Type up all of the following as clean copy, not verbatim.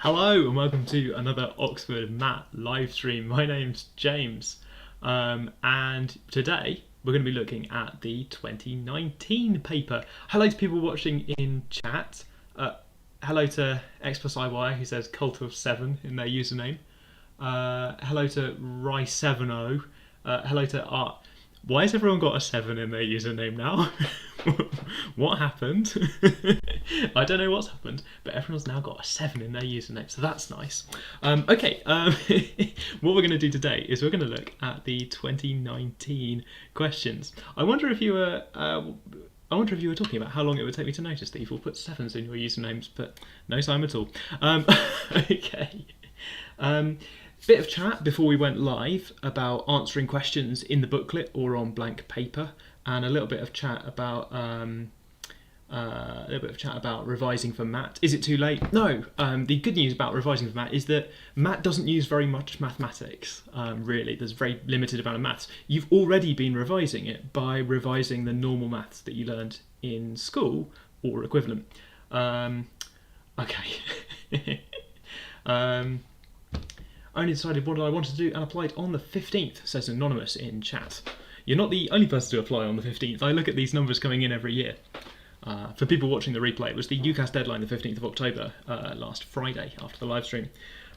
Hello and welcome to another Oxford MAT Livestream. My name's James and today we're going to be looking at the 2019 paper. Hello to people watching in chat. Hello to X plus IY who says Cult of 7 in their username. Hello to Ry70. Hello to Art. Why has everyone got a 7 in their username now? What happened? I don't know what's happened, but everyone's now got a 7 in their username, so that's nice. What we're going to do today is we're going to look at the 2019 questions. I wonder if you were talking about how long it would take me to notice that you've all put 7s in your usernames, but no time at all. Bit of chat before we went live about answering questions in the booklet or on blank paper, and a little bit of chat about revising for MAT. Is it too late? No. The good news about revising for MAT is that MAT doesn't use very much mathematics. Really, there's a very limited amount of maths. You've already been revising it by revising the normal maths that you learned in school or equivalent. I only decided what I wanted to do and applied on the 15th, says Anonymous in chat. You're not the only person to apply on the 15th. I look at these numbers coming in every year. For people watching the replay, it was the UCAS deadline, the 15th of October, last Friday after the live stream.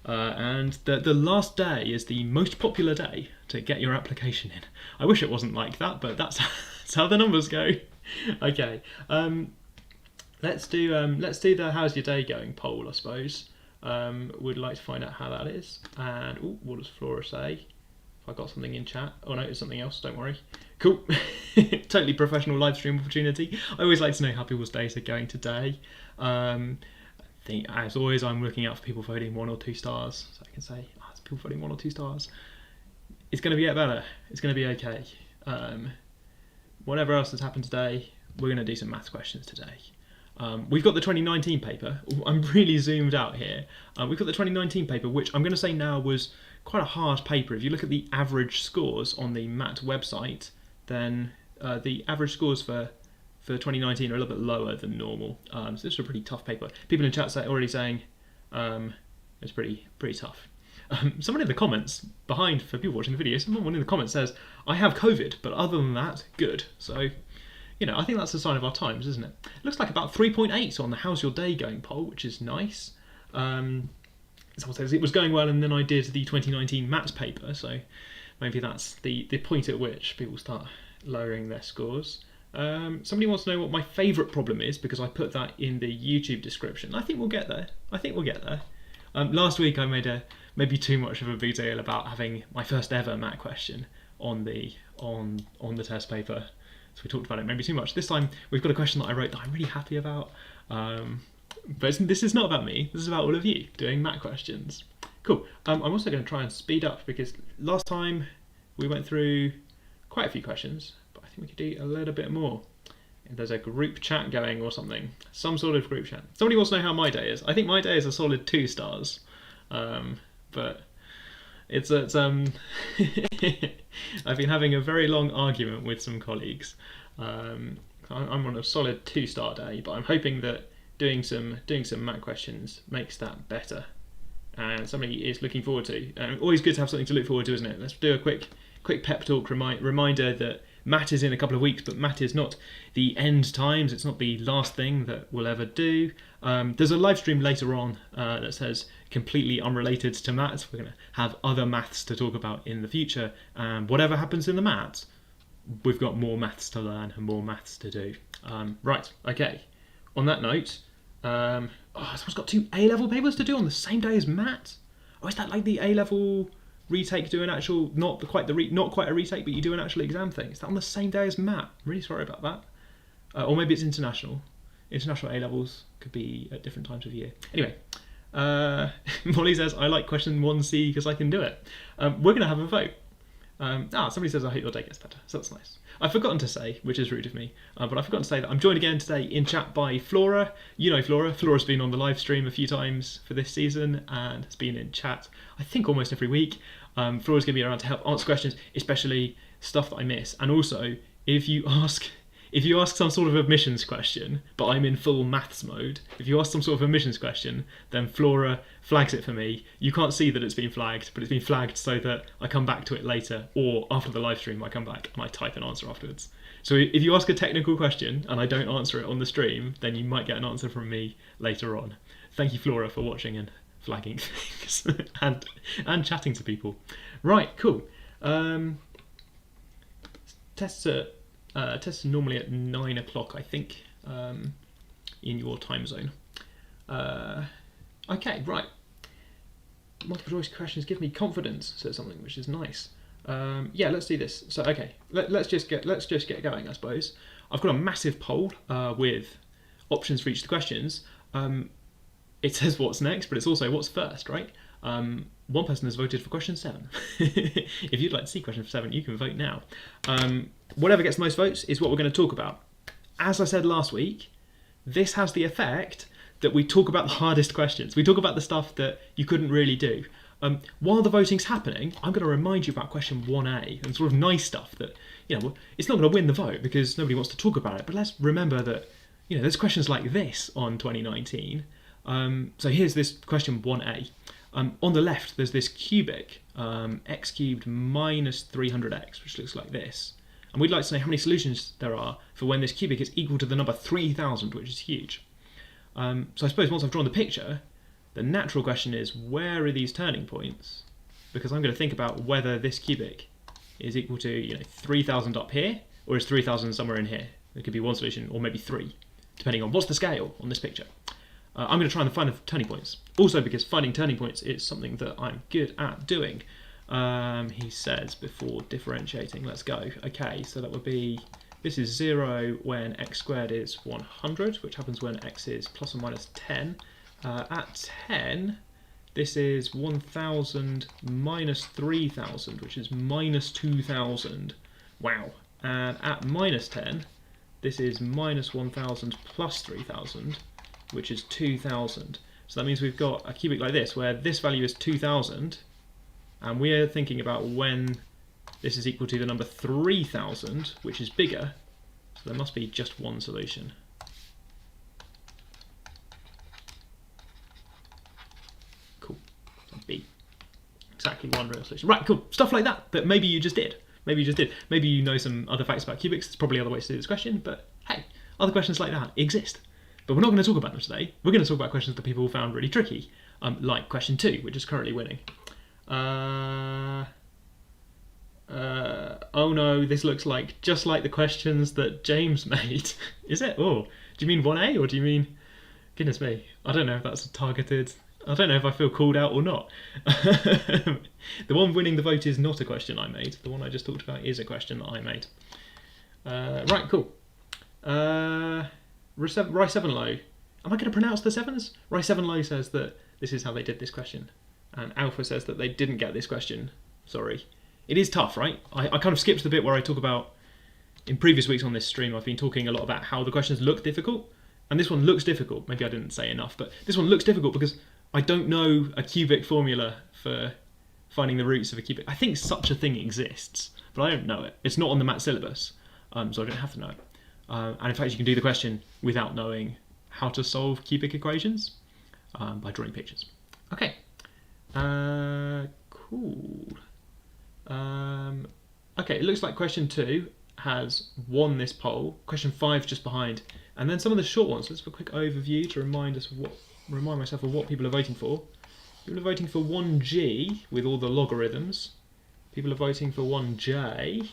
And the last day is the most popular day to get your application in. I wish it wasn't like that, but that's how the numbers go. Okay, let's do the how's your day going poll, I suppose. Would like to find out how that is. And what does Flora say? If I got something in chat. Oh no, it's something else, don't worry. Cool. Totally professional live stream opportunity. I always like to know how people's days are going today. I think, as always, I'm looking out for people voting 1 or 2 stars. So I can say, it's people voting 1 or 2 stars. It's going to get better. It's going to be okay. Whatever else has happened today, we're going to do some maths questions today. We've got the 2019 paper. I'm really zoomed out here. We've got the 2019 paper, which I'm going to say now was quite a hard paper. If you look at the average scores on the MAT website, then the average scores for 2019 are a little bit lower than normal. So this is a pretty tough paper. People in chat already saying it's pretty tough. Someone in the comments behind, for people watching the video, someone in the comments says, I have COVID, but other than that, good. So, you know, I think that's a sign of our times, isn't it? It looks like about 3.8 on the how's your day going poll, which is nice. Someone says it was going well and then I did the 2019 maths paper, so maybe that's the point at which people start lowering their scores. Somebody wants to know what my favourite problem is because I put that in the YouTube description. I think we'll get there. Last week I made maybe too much of a big deal about having my first ever math question on the test paper. So we talked about it maybe too much. This time we've got a question that I wrote that I'm really happy about. But this is not about me. This is about all of you doing math questions. Cool. I'm also going to try and speed up because last time we went through quite a few questions, but I think we could do a little bit more. If there's a group chat going or something, some sort of group chat. Somebody wants to know how my day is. I think my day is a solid 2 stars, but it's I've been having a very long argument with some colleagues. I'm on a solid 2-star day, but I'm hoping that doing some math questions makes that better, and somebody is looking forward to. Always good to have something to look forward to, isn't it? Let's do a quick pep talk reminder that math is in a couple of weeks, but math is not the end times. It's not the last thing that we'll ever do. There's a live stream later on that says completely unrelated to maths. We're going to have other maths to talk about in the future, and whatever happens in the maths, we've got more maths to learn and more maths to do. Right, okay. On that note, someone's got 2 A-level papers to do on the same day as maths. Oh, is that like the A-level retake, do an actual, not quite a retake, but you do an actual exam thing? Is that on the same day as math? I'm really sorry about that. Or maybe it's international. International A-levels could be at different times of year. Anyway, Molly says, I like question 1C because I can do it. We're going to have a vote. Somebody says, I hope your day gets better. So that's nice. I've forgotten to say, which is rude of me, but I've forgotten to say that I'm joined again today in chat by Flora. You know Flora. Flora's been on the live stream a few times for this season and has been in chat, I think, almost every week. Flora's going to be around to help answer questions, especially stuff that I miss. And also, if you ask if you ask some sort of admissions question, but I'm in full maths mode, if you ask some sort of admissions question, then Flora flags it for me. You can't see that it's been flagged, but it's been flagged so that I come back to it later, or after the live stream I come back and I type an answer afterwards. So if you ask a technical question and I don't answer it on the stream, then you might get an answer from me later on. Thank you, Flora, for watching and flagging things and chatting to people. Right, cool. Tests are normally at 9 o'clock, I think, in your time zone. Okay, right. Multiple choice questions give me confidence, says something, which is nice. Yeah, let's do this. So, okay, let's just get going, I suppose. I've got a massive poll with options for each of the questions. It says what's next, but it's also what's first, right? One person has voted for question 7. If you'd like to see question 7, you can vote now. Whatever gets the most votes is what we're going to talk about. As I said last week, this has the effect that we talk about the hardest questions. We talk about the stuff that you couldn't really do. While the voting's happening, I'm going to remind you about question 1A and sort of nice stuff that, you know, it's not going to win the vote because nobody wants to talk about it. But let's remember that, you know, there's questions like this on 2019. So here's this question 1A. On the left, there's this cubic, x cubed minus 300x, which looks like this. And we'd like to know how many solutions there are for when this cubic is equal to the number 3000, which is huge. So I suppose once I've drawn the picture, the natural question is, where are these turning points? Because I'm going to think about whether this cubic is equal to, you know, 3000 up here, or is 3000 somewhere in here. It could be one solution, or maybe 3, depending on what's the scale on this picture. I'm going to try and find the turning points. Also because finding turning points is something that I'm good at doing. He says before differentiating. Let's go. Okay, so that would be, this is 0 when x squared is 100, which happens when x is plus or minus 10. At 10, this is 1000 minus 3000, which is minus 2000. Wow. And at minus 10, this is minus 1000 plus 3000, which is 2000. So that means we've got a cubic like this, where this value is 2000, and we're thinking about when this is equal to the number 3000, which is bigger, so there must be just one solution. Cool. So B. Exactly one real solution. Right, cool. Stuff like that, that maybe you just did. Maybe you just did. Maybe you know some other facts about cubics. There's probably other ways to do this question, but hey, other questions like that exist. But we're not going to talk about them today. We're going to talk about questions that people found really tricky, like question 2, which is currently winning. Oh no, this looks like just like the questions that James made. Is it? Oh, do you mean 1A or do you mean... Goodness me, I don't know if that's targeted. I don't know if I feel called out or not. The one winning the vote is not a question I made. The one I just talked about is a question that I made. Right, cool. Rai7low. Am I going to pronounce the 7s? Rai7low says that this is how they did this question. And Alpha says that they didn't get this question. Sorry. It is tough, right? I kind of skipped the bit where I talk about, in previous weeks on this stream, I've been talking a lot about how the questions look difficult. And this one looks difficult. Maybe I didn't say enough, but this one looks difficult because I don't know a cubic formula for finding the roots of a cubic. I think such a thing exists, but I don't know it. It's not on the MAT syllabus, so I don't have to know it. And in fact, you can do the question without knowing how to solve cubic equations by drawing pictures. Okay, cool. Okay, it looks like question 2 has won this poll. Question 5 just behind, and then some of the short ones. Let's have a quick overview to remind myself of what people are voting for. People are voting for 1G with all the logarithms. People are voting for 1J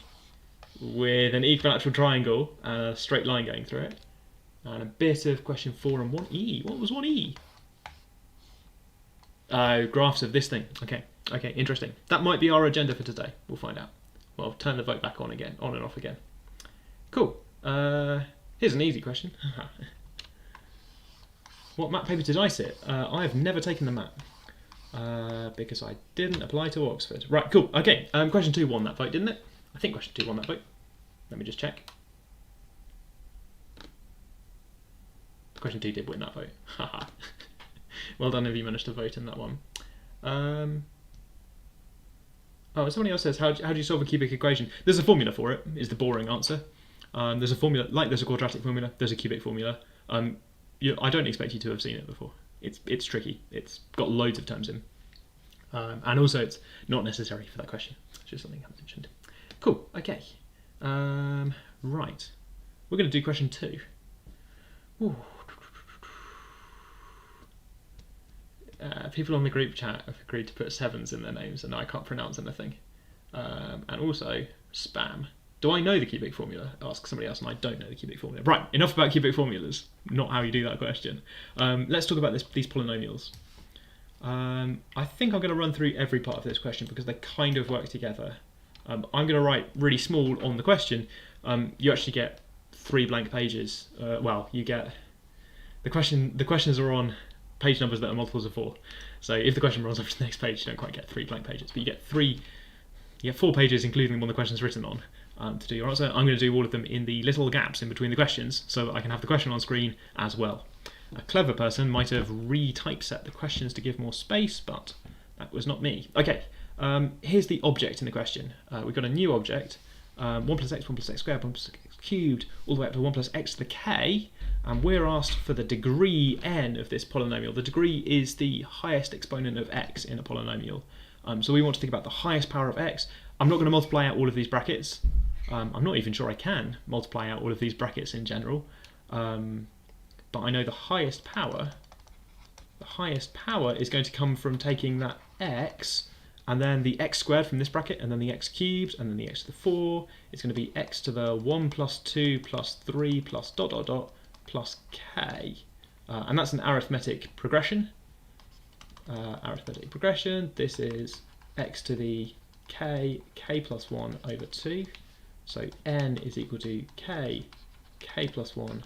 with an equilateral triangle and a straight line going through it. And a bit of question 4 and 1E. What was 1E? Oh, graphs of this thing. Okay, interesting. That might be our agenda for today. We'll find out. Well, turn the vote back on again, on and off again. Cool. Here's an easy question. What MAT paper did I sit? I have never taken the MAT because I didn't apply to Oxford. Right, cool. Okay, question 2 won that vote, didn't it? I think question 2 won that vote. Let me just check. Question 2 did win that vote. Haha. Well done if you managed to vote in that one. Oh, somebody else says, how do you solve a cubic equation? There's a formula for it, is the boring answer. There's a formula, like there's a quadratic formula, there's a cubic formula. I don't expect you to have seen it before. It's tricky. It's got loads of terms in. And also it's not necessary for that question. It's just something I mentioned. Cool, okay. Right. We're going to do question 2. Ooh. People on the group chat have agreed to put 7s in their names and I can't pronounce anything. And also, spam. Do I know the cubic formula? Ask somebody else and I don't know the cubic formula. Right, enough about cubic formulas. Not how you do that question. Let's talk about these polynomials. I think I'm going to run through every part of this question because they kind of work together. I'm going to write really small on the question. You actually get 3 blank pages. Well, you get the questions are on page numbers that are multiples of 4. So if the question runs off to the next page, you don't quite get 3 blank pages, but you get 4 pages, including the one the question's written on, to do your answer. I'm going to do all of them in the little gaps in between the questions so that I can have the question on screen as well. A clever person might have re-typeset the questions to give more space, but that was not me. Okay, here's the object in the question. We've got a new object, 1 plus x squared, 1 plus x cubed, all the way up to 1 plus x to the k, and we're asked for the degree n of this polynomial. The degree is the highest exponent of x in a polynomial. So we want to think about the highest power of x. I'm not going to multiply out all of these brackets. I'm not even sure I can multiply out all of these brackets in general. But I know the highest power is going to come from taking that x and then the x squared from this bracket and then the x cubed and then the x to the 4. It's going to be x to the 1 plus 2 plus 3 plus dot dot dot plus k. And that's an arithmetic progression. This is x to the k plus 1 over 2. So n is equal to k plus 1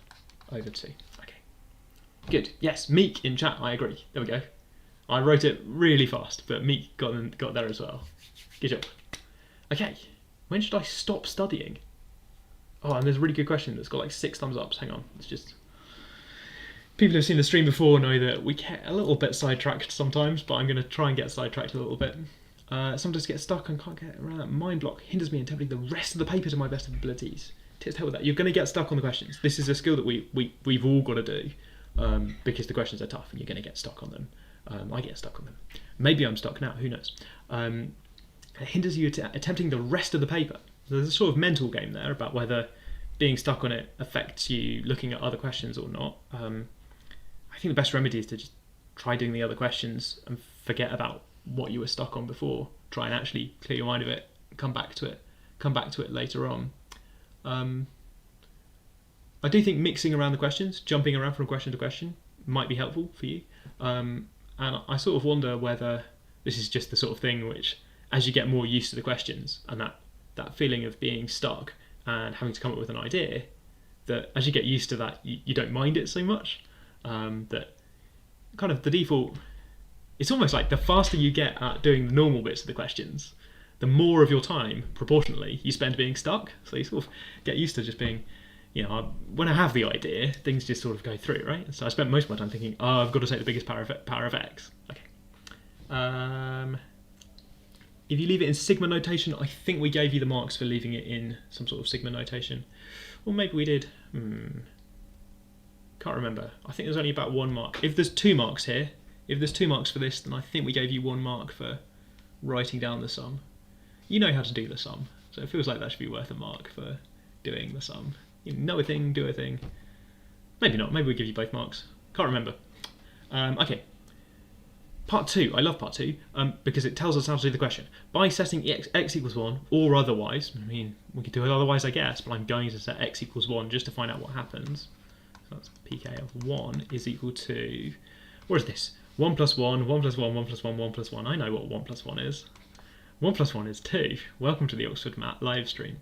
over 2. Okay. Good. Yes, Meek in chat, I agree. There we go. I wrote it really fast, but Meek got there as well. Good job. Okay. When should I stop studying? Oh, and there's a really good question that's got like 6 thumbs up. Hang on. It's just... People who've seen the stream before know that we get a little bit sidetracked sometimes, but I'm going to try and get sidetracked a little bit. Sometimes get stuck and can't get around that. Mind block hinders me in attempting the rest of the paper to my best of abilities. Tips to help with that. You're going to get stuck on the questions. This is a skill that we've all got to do because the questions are tough and you're going to get stuck on them. I get stuck on them. Maybe I'm stuck now, who knows. It hinders you attempting the rest of the paper. There's a sort of mental game there about whether being stuck on it affects you looking at other questions or not. I think the best remedy is to just try doing the other questions and forget about what you were stuck on before. Try and actually clear your mind of it, come back to it later on. I do think mixing around the questions, jumping around from question to question, might be helpful for you. And I sort of wonder whether this is just the sort of thing which, as you get more used to the questions and that feeling of being stuck and having to come up with an idea, that as you get used to that, you don't mind it so much. That kind of the default, it's almost like the faster you get at doing the normal bits of the questions, the more of your time, proportionally, you spend being stuck. So you sort of get used to just being, when I have the idea, things just sort of go through, right? So I spent most of my time thinking, oh, I've got to take the biggest power of x. Okay. If you leave it in sigma notation, I think we gave you the marks for leaving it in some sort of sigma notation. Or maybe we did. Can't remember. I think there's only about 1 mark. If there's 2 marks here, if there's 2 marks for this, then I think we gave you 1 mark for writing down the sum. You know how to do the sum, so it feels like that should be worth a mark for doing the sum. You know a thing, do a thing. Maybe not. Maybe we give you both marks. Can't remember. Okay. Part 2. I love part 2 because it tells us how to do the question. By setting x equals 1 or otherwise, I mean, we could do it otherwise, I guess, but I'm going to set x equals 1 just to find out what happens. So that's pk of 1 is equal to, what is this? 1 plus 1, 1 plus 1, 1 plus 1, 1 plus 1. I know what 1 plus 1 is. 1 plus 1 is 2. Welcome to the Oxford MAT Livestream.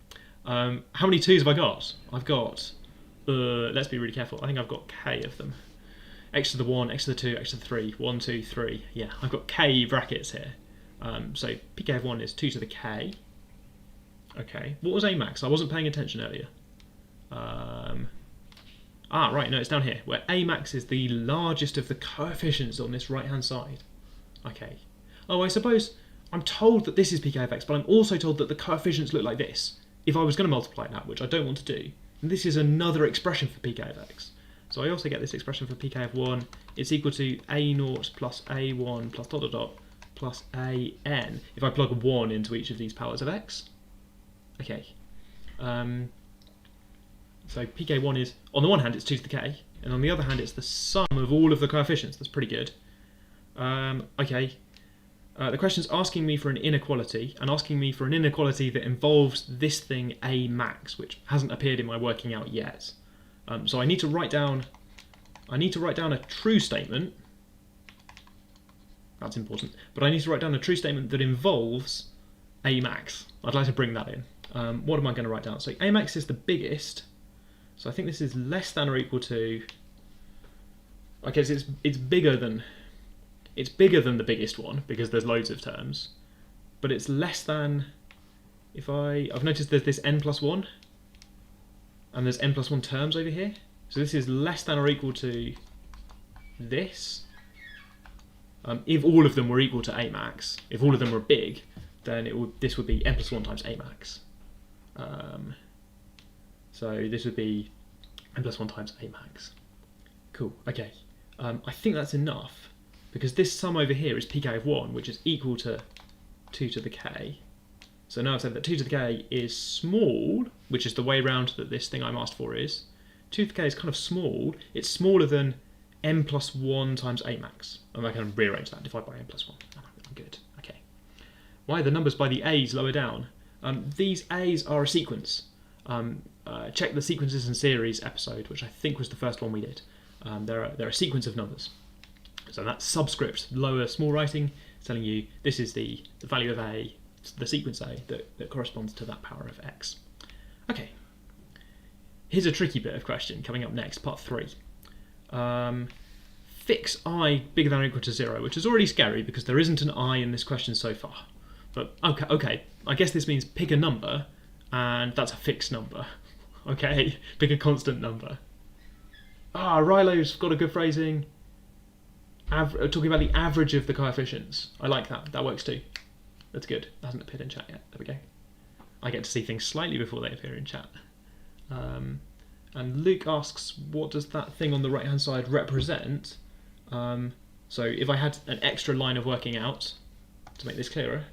How many 2s have I got? I've got, let's be really careful, I think I've got k of them. X to the 1, x to the 2, x to the 3, 1, 2, 3. Yeah, I've got k brackets here. So pk of 1 is 2 to the k. Okay, what was A max? I wasn't paying attention earlier. Right, no, it's down here, where A max is the largest of the coefficients on this right-hand side. Okay. Oh, I suppose I'm told that this is pk of x, but I'm also told that the coefficients look like this. If I was going to multiply that, which I don't want to do, this is another expression for pk of x. So I also get this expression for pk of 1. It's equal to a0 plus a1 plus dot dot dot plus an if I plug 1 into each of these powers of x. Okay. So pk1 is, on the one hand, it's 2 to the k, and on the other hand, it's the sum of all of the coefficients. That's pretty good. Okay. The question's asking me for an inequality, and asking me for an inequality that involves this thing a max, which hasn't appeared in my working out yet. So I need to write down a true statement. That's important. But I need to write down a true statement that involves a max. I'd like to bring that in. What am I going to write down? So a max is the biggest. So I think this is less than or equal to. Okay, so it's bigger than the biggest one because there's loads of terms, but it's less than. I've noticed there's this n plus 1, and there's n plus 1 terms over here. So this is less than or equal to this. If all of them were equal to a max, if all of them were big, then this would be n plus 1 times a max. So this would be n plus 1 times a max. Cool, okay. I think that's enough, because this sum over here is pk of 1, which is equal to 2 to the k. So now I've said that 2 to the k is small, which is the way round that this thing I'm asked for is. 2 to the k is kind of small. It's smaller than n plus 1 times a max. And I can rearrange that, divide by n plus 1. Oh, I'm good, okay. Why are the numbers by the a's lower down? These a's are a sequence. Check the sequences and series episode, which I think was the first one we did. They're a sequence of numbers. So that's subscript, lower small writing, telling you this is the value of a, the sequence a, that corresponds to that power of x. Okay, here's a tricky bit of question coming up next, part 3. Fix I bigger than or equal to 0, which is already scary because there isn't an I in this question so far. But okay, I guess this means pick a number, and that's a fixed number. Okay, pick a constant number. Rilo's got a good phrasing. Talking about the average of the coefficients. I like that. That works too. That's good. That hasn't appeared in chat yet. There we go. I get to see things slightly before they appear in chat. And Luke asks, what does that thing on the right hand side represent? So if I had an extra line of working out, to make this clearer,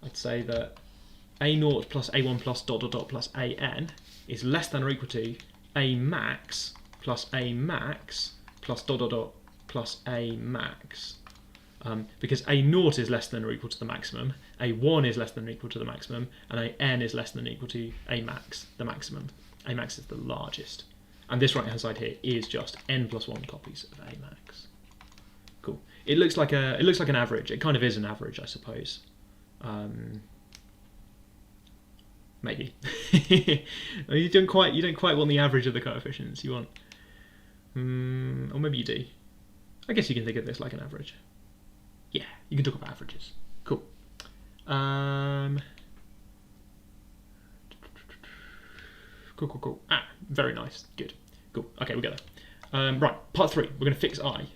I'd say that a0 plus a1 plus dot dot dot plus an is less than or equal to a max plus dot dot dot plus a max. Because a0 is less than or equal to the maximum, a1 is less than or equal to the maximum, and an is less than or equal to a max, the maximum. A max is the largest. And this right hand side here is just n plus 1 copies of a max. Cool. It looks like an average. It kind of is an average, I suppose. Maybe. you don't quite want the average of the coefficients. You want, or maybe you do. I guess you can think of this like an average. Yeah, you can talk about averages. Cool. Cool. Very nice. Good. Cool. Okay, we got that. Right, part 3. We're going to fix I.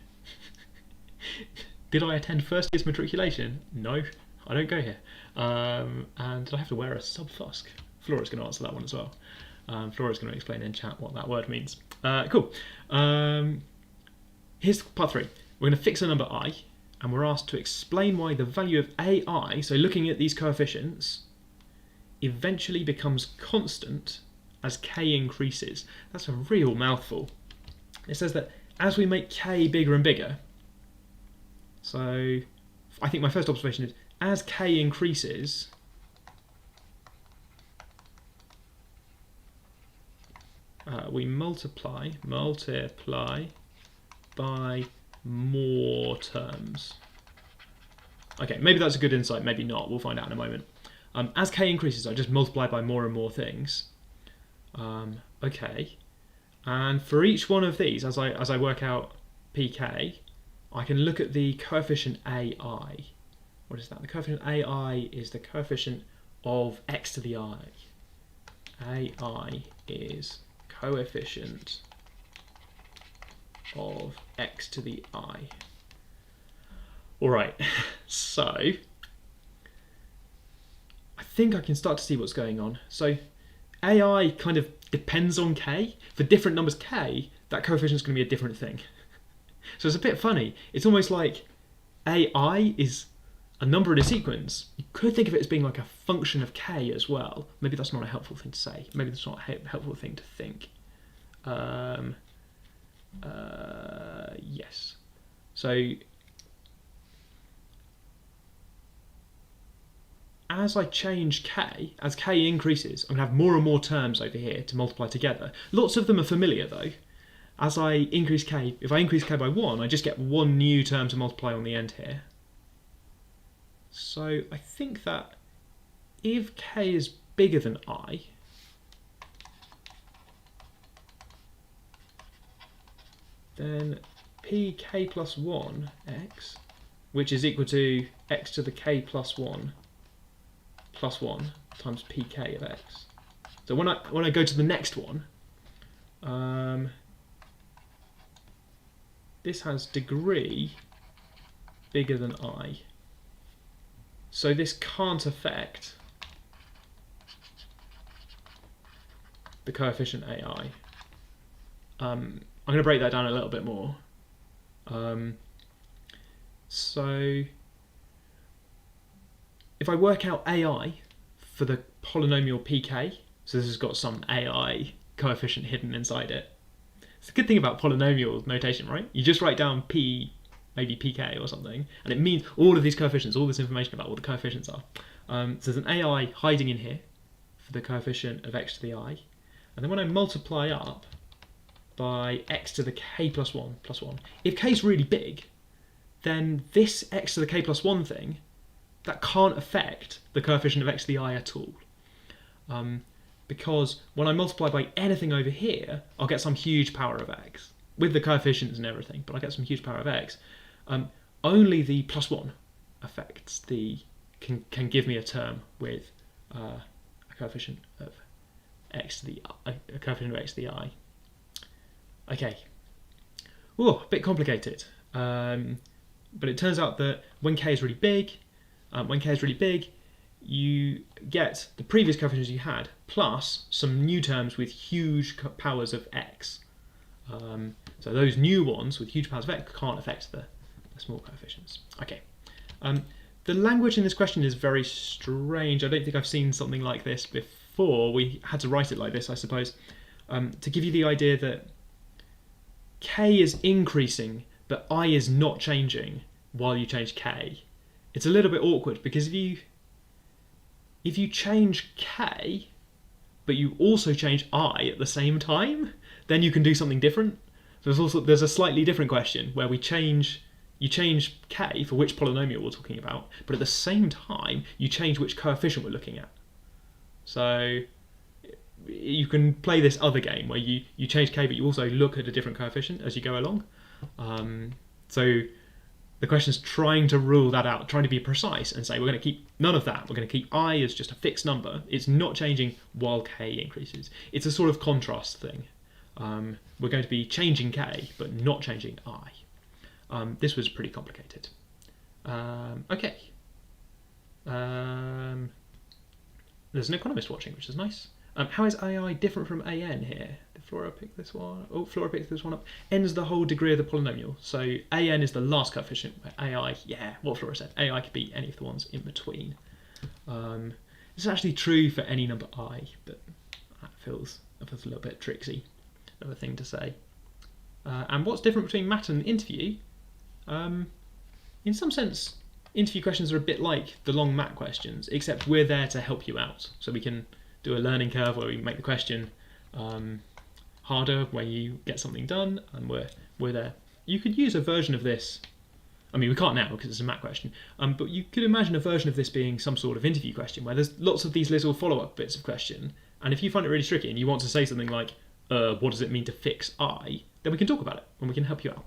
Did I attend first year's matriculation? No, I don't go here. And did I have to wear a sub-fusk? Flora's going to answer that one as well. Flora's going to explain in chat what that word means. Cool. Here's part 3. We're going to fix a number I, and we're asked to explain why the value of ai, so looking at these coefficients, eventually becomes constant as k increases. That's a real mouthful. It says that as we make k bigger and bigger, so I think my first observation is as k increases, we multiply by more terms. Okay, maybe that's a good insight, maybe not. We'll find out in a moment. As k increases, I just multiply by more and more things. Okay, and for each one of these, as I work out pk, I can look at the coefficient ai. What is that? The coefficient ai is the coefficient of x to the I. ai is coefficient of x to the I. Alright, so I think I can start to see what's going on. So AI kind of depends on k. For different numbers k, that coefficient is going to be a different thing. So it's a bit funny. It's almost like AI is a number in a sequence. You could think of it as being like a function of k as well. Maybe that's not a helpful thing to say. Maybe that's not a helpful thing to think. Yes. So as I change k, as k increases, I'm going to have more and more terms over here to multiply together. Lots of them are familiar though. As I increase k, if I increase k by 1, I just get one new term to multiply on the end here. So I think that if k is bigger than I, then pk plus 1 x, which is equal to x to the k plus 1 times pk of x. So when I go to the next one, this has degree bigger than I. So this can't affect the coefficient AI. I'm going to break that down a little bit more. So if I work out AI for the polynomial pk, so this has got some AI coefficient hidden inside it. It's the good thing about polynomial notation, right? You just write down p, maybe pk or something, and it means all of these coefficients, all this information about what the coefficients are. So there's an AI hiding in here for the coefficient of x to the I, and then when I multiply up by x to the k plus 1, if k is really big, then this x to the k plus 1 thing, that can't affect the coefficient of x to the I at all. Because when I multiply by anything over here, I'll get some huge power of x, with the coefficients and everything, but I get some huge power of x. Only the plus 1 affects can give me a term with a coefficient of x to the I. Okay. Ooh, a bit complicated. But it turns out that when k is really big, you get the previous coefficients you had plus some new terms with huge powers of x. So those new ones with huge powers of x can't affect the small coefficients. Okay. The language in this question is very strange. I don't think I've seen something like this before. We had to write it like this, I suppose, to give you the idea that k is increasing, but I is not changing while you change k. It's a little bit awkward because if you change k, but you also change I at the same time, then you can do something different. So there's a slightly different question where you change k for which polynomial we're talking about, but at the same time you change which coefficient we're looking at. So you can play this other game where you change k, but you also look at a different coefficient as you go along. So the question's trying to rule that out, trying to be precise and say we're going to keep none of that. We're going to keep I as just a fixed number. It's not changing while k increases. It's a sort of contrast thing. We're going to be changing k, but not changing I. This was pretty complicated. Okay. There's an economist watching, which is nice. How is AI different from AN here? Did Flora pick this one? Oh, Flora picked this one up. N is the whole degree of the polynomial. So AN is the last coefficient, where AI, yeah, what Flora said. AI could be any of the ones in between. This is actually true for any number I, but that feels a little bit tricksy of a thing to say. And what's different between MAT and interview? In some sense, interview questions are a bit like the long MAT questions, except we're there to help you out. So we can do a learning curve where we make the question harder when you get something done, and we're there. You could use a version of this. I mean, we can't now because it's a MAT question, but you could imagine a version of this being some sort of interview question where there's lots of these little follow-up bits of question, and if you find it really tricky and you want to say something like, what does it mean to fix I, then we can talk about it and we can help you out.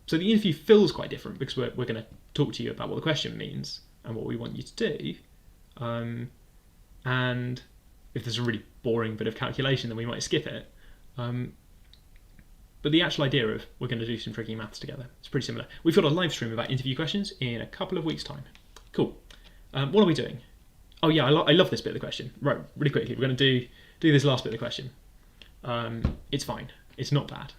So the interview feels quite different because we're going to talk to you about what the question means and what we want you to do. And if there's a really boring bit of calculation, then we might skip it. But the actual idea of we're going to do some tricky maths together, it's pretty similar. We've got a live stream about interview questions in a couple of weeks' time. Cool. What are we doing? Oh yeah, I love this bit of the question. Right, really quickly, we're going to do this last bit of the question. It's fine. It's not bad.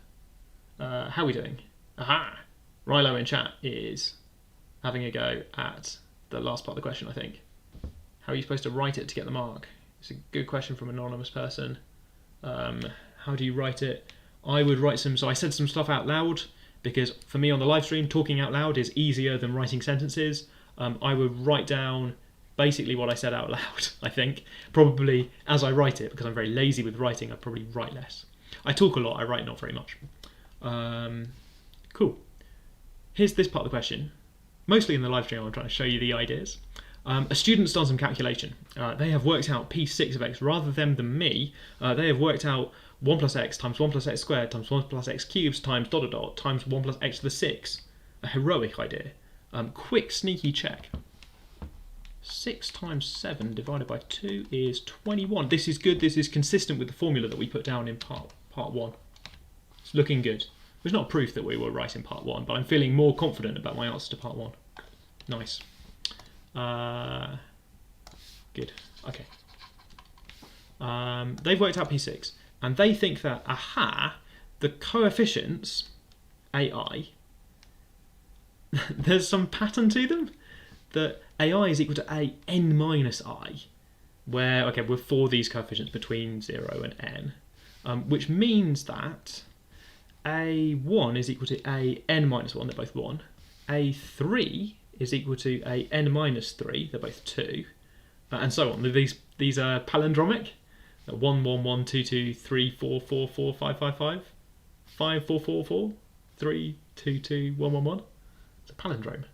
How are we doing? Aha! Rilo in chat is having a go at the last part of the question, I think. How are you supposed to write it to get the mark? It's a good question from an anonymous person. How do you write it? I would write so I said some stuff out loud, because for me on the live stream, talking out loud is easier than writing sentences. I would write down basically what I said out loud, I think. Probably as I write it, because I'm very lazy with writing, I probably write less. I talk a lot, I write not very much. Cool. Here's this part of the question. Mostly in the live stream, I'm trying to show you the ideas. A student's done some calculation. They have worked out P6 of x rather than me. They have worked out 1 plus x times 1 plus x squared times 1 plus x cubed times ... times 1 plus x to the 6. A heroic idea. Quick sneaky check. 6 times 7 divided by 2 is 21. This is good. This is consistent with the formula that we put down in part 1. It's looking good. There's not proof that we were right in part 1, but I'm feeling more confident about my answer to part 1. Nice. Good. Okay. They've worked out P6, and they think that, aha, the coefficients, AI, there's some pattern to them, that AI is equal to a n minus I, where, okay, we're for these coefficients between 0 and n, which means that a1 is equal to a n minus 1, they're both 1, a3 is equal to a n minus 3, they're both 2, and so on. These are palindromic. 1 1 1 2 2 3 4 4 4 5 5 5 5 4 4 4 3 2 2 1 1 1. It's a palindrome.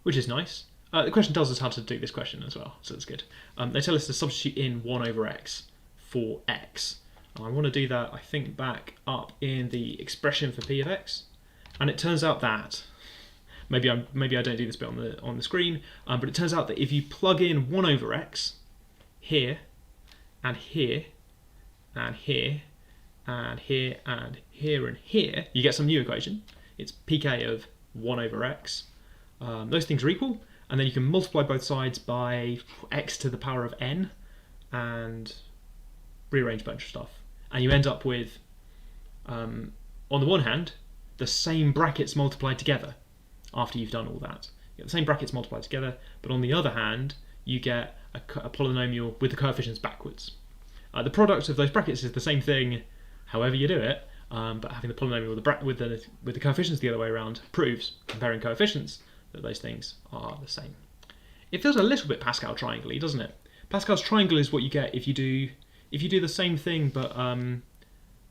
Which is nice. The question tells us how to do this question as well, so that's good. They tell us to substitute in 1 over x for x. I want to do that, I think, back up in the expression for p of x, and it turns out that maybe I don't do this bit on the screen, but it turns out that if you plug in 1 over x here and here and here and here and here and here, you get some new equation. It's pk of 1 over x. Those things are equal, and then you can multiply both sides by x to the power of n and rearrange a bunch of stuff. And you end up with, on the one hand, the same brackets multiplied together after you've done all that. You get the same brackets multiplied together, but on the other hand, you get a polynomial with the coefficients backwards. The product of those brackets is the same thing, however you do it, but having the polynomial with the coefficients the other way around proves, comparing coefficients, that those things are the same. It feels a little bit Pascal triangle-y, doesn't it? Pascal's triangle is what you get if you do the same thing, but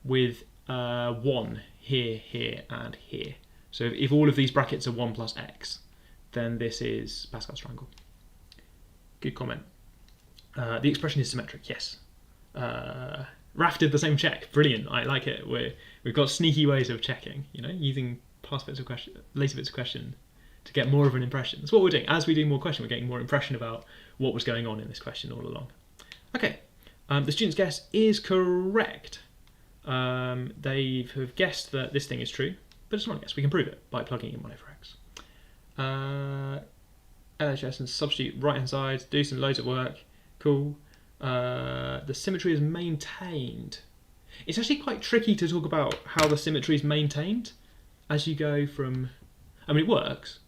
with 1 here, here, and here. So if all of these brackets are 1 plus x, then this is Pascal's triangle. Good comment. The expression is symmetric, yes. Raf did the same check. Brilliant, I like it. We've got sneaky ways of checking, using past bits of question, later bits of question to get more of an impression. That's what we're doing. As we do more question, we're getting more impression about what was going on in this question all along. Okay. The student's guess is correct. They have guessed that this thing is true, but it's not a guess. We can prove it by plugging in 1 over x. LHS and substitute right hand side, do some loads of work. Cool. The symmetry is maintained. It's actually quite tricky to talk about how the symmetry is maintained as you go from... I mean, it works.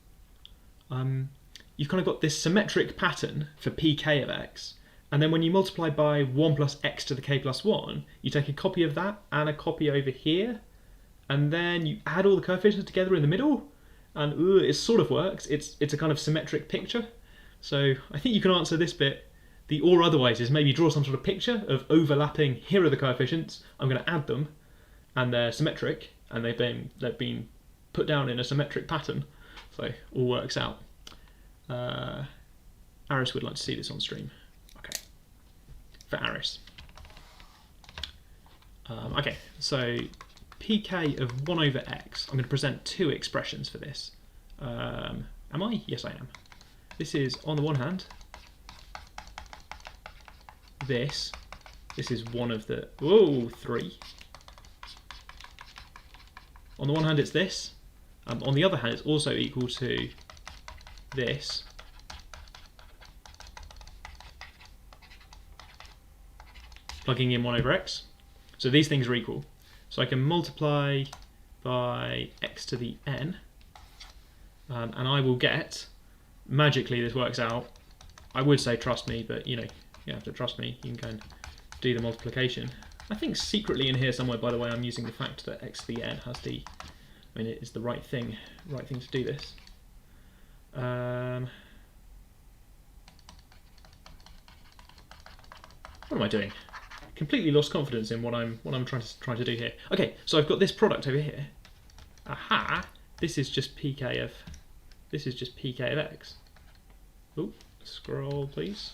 You've kind of got this symmetric pattern for pk of x, and then when you multiply by 1 plus x to the k plus 1, you take a copy of that and a copy over here, and then you add all the coefficients together in the middle, and it sort of works. It's a kind of symmetric picture. So I think you can answer this bit. The or otherwise is maybe draw some sort of picture of overlapping. Here are the coefficients. I'm going to add them, and they're symmetric, and they've been put down in a symmetric pattern. So all works out. Aris would like to see this on stream. Okay, for Aris. Okay, so pk of 1 over x. I'm going to present 2 expressions for this. Am I? Yes, I am. This is, on the one hand, this is one of the... Whoa, 3. On the one hand, it's this, On the other hand, it's also equal to this plugging in 1 over x. So these things are equal. So I can multiply by x to the n, and I will get, magically this works out. I would say trust me, but you know, you have to trust me. You can go and do the multiplication. I think secretly in here somewhere, by the way, I'm using the fact that x to the n has the, I mean, it is the right thing to do this. What am I doing? Completely lost confidence in what I'm trying to do here. Okay, so I've got this product over here. Aha! This is just pk of x. Ooh, scroll please.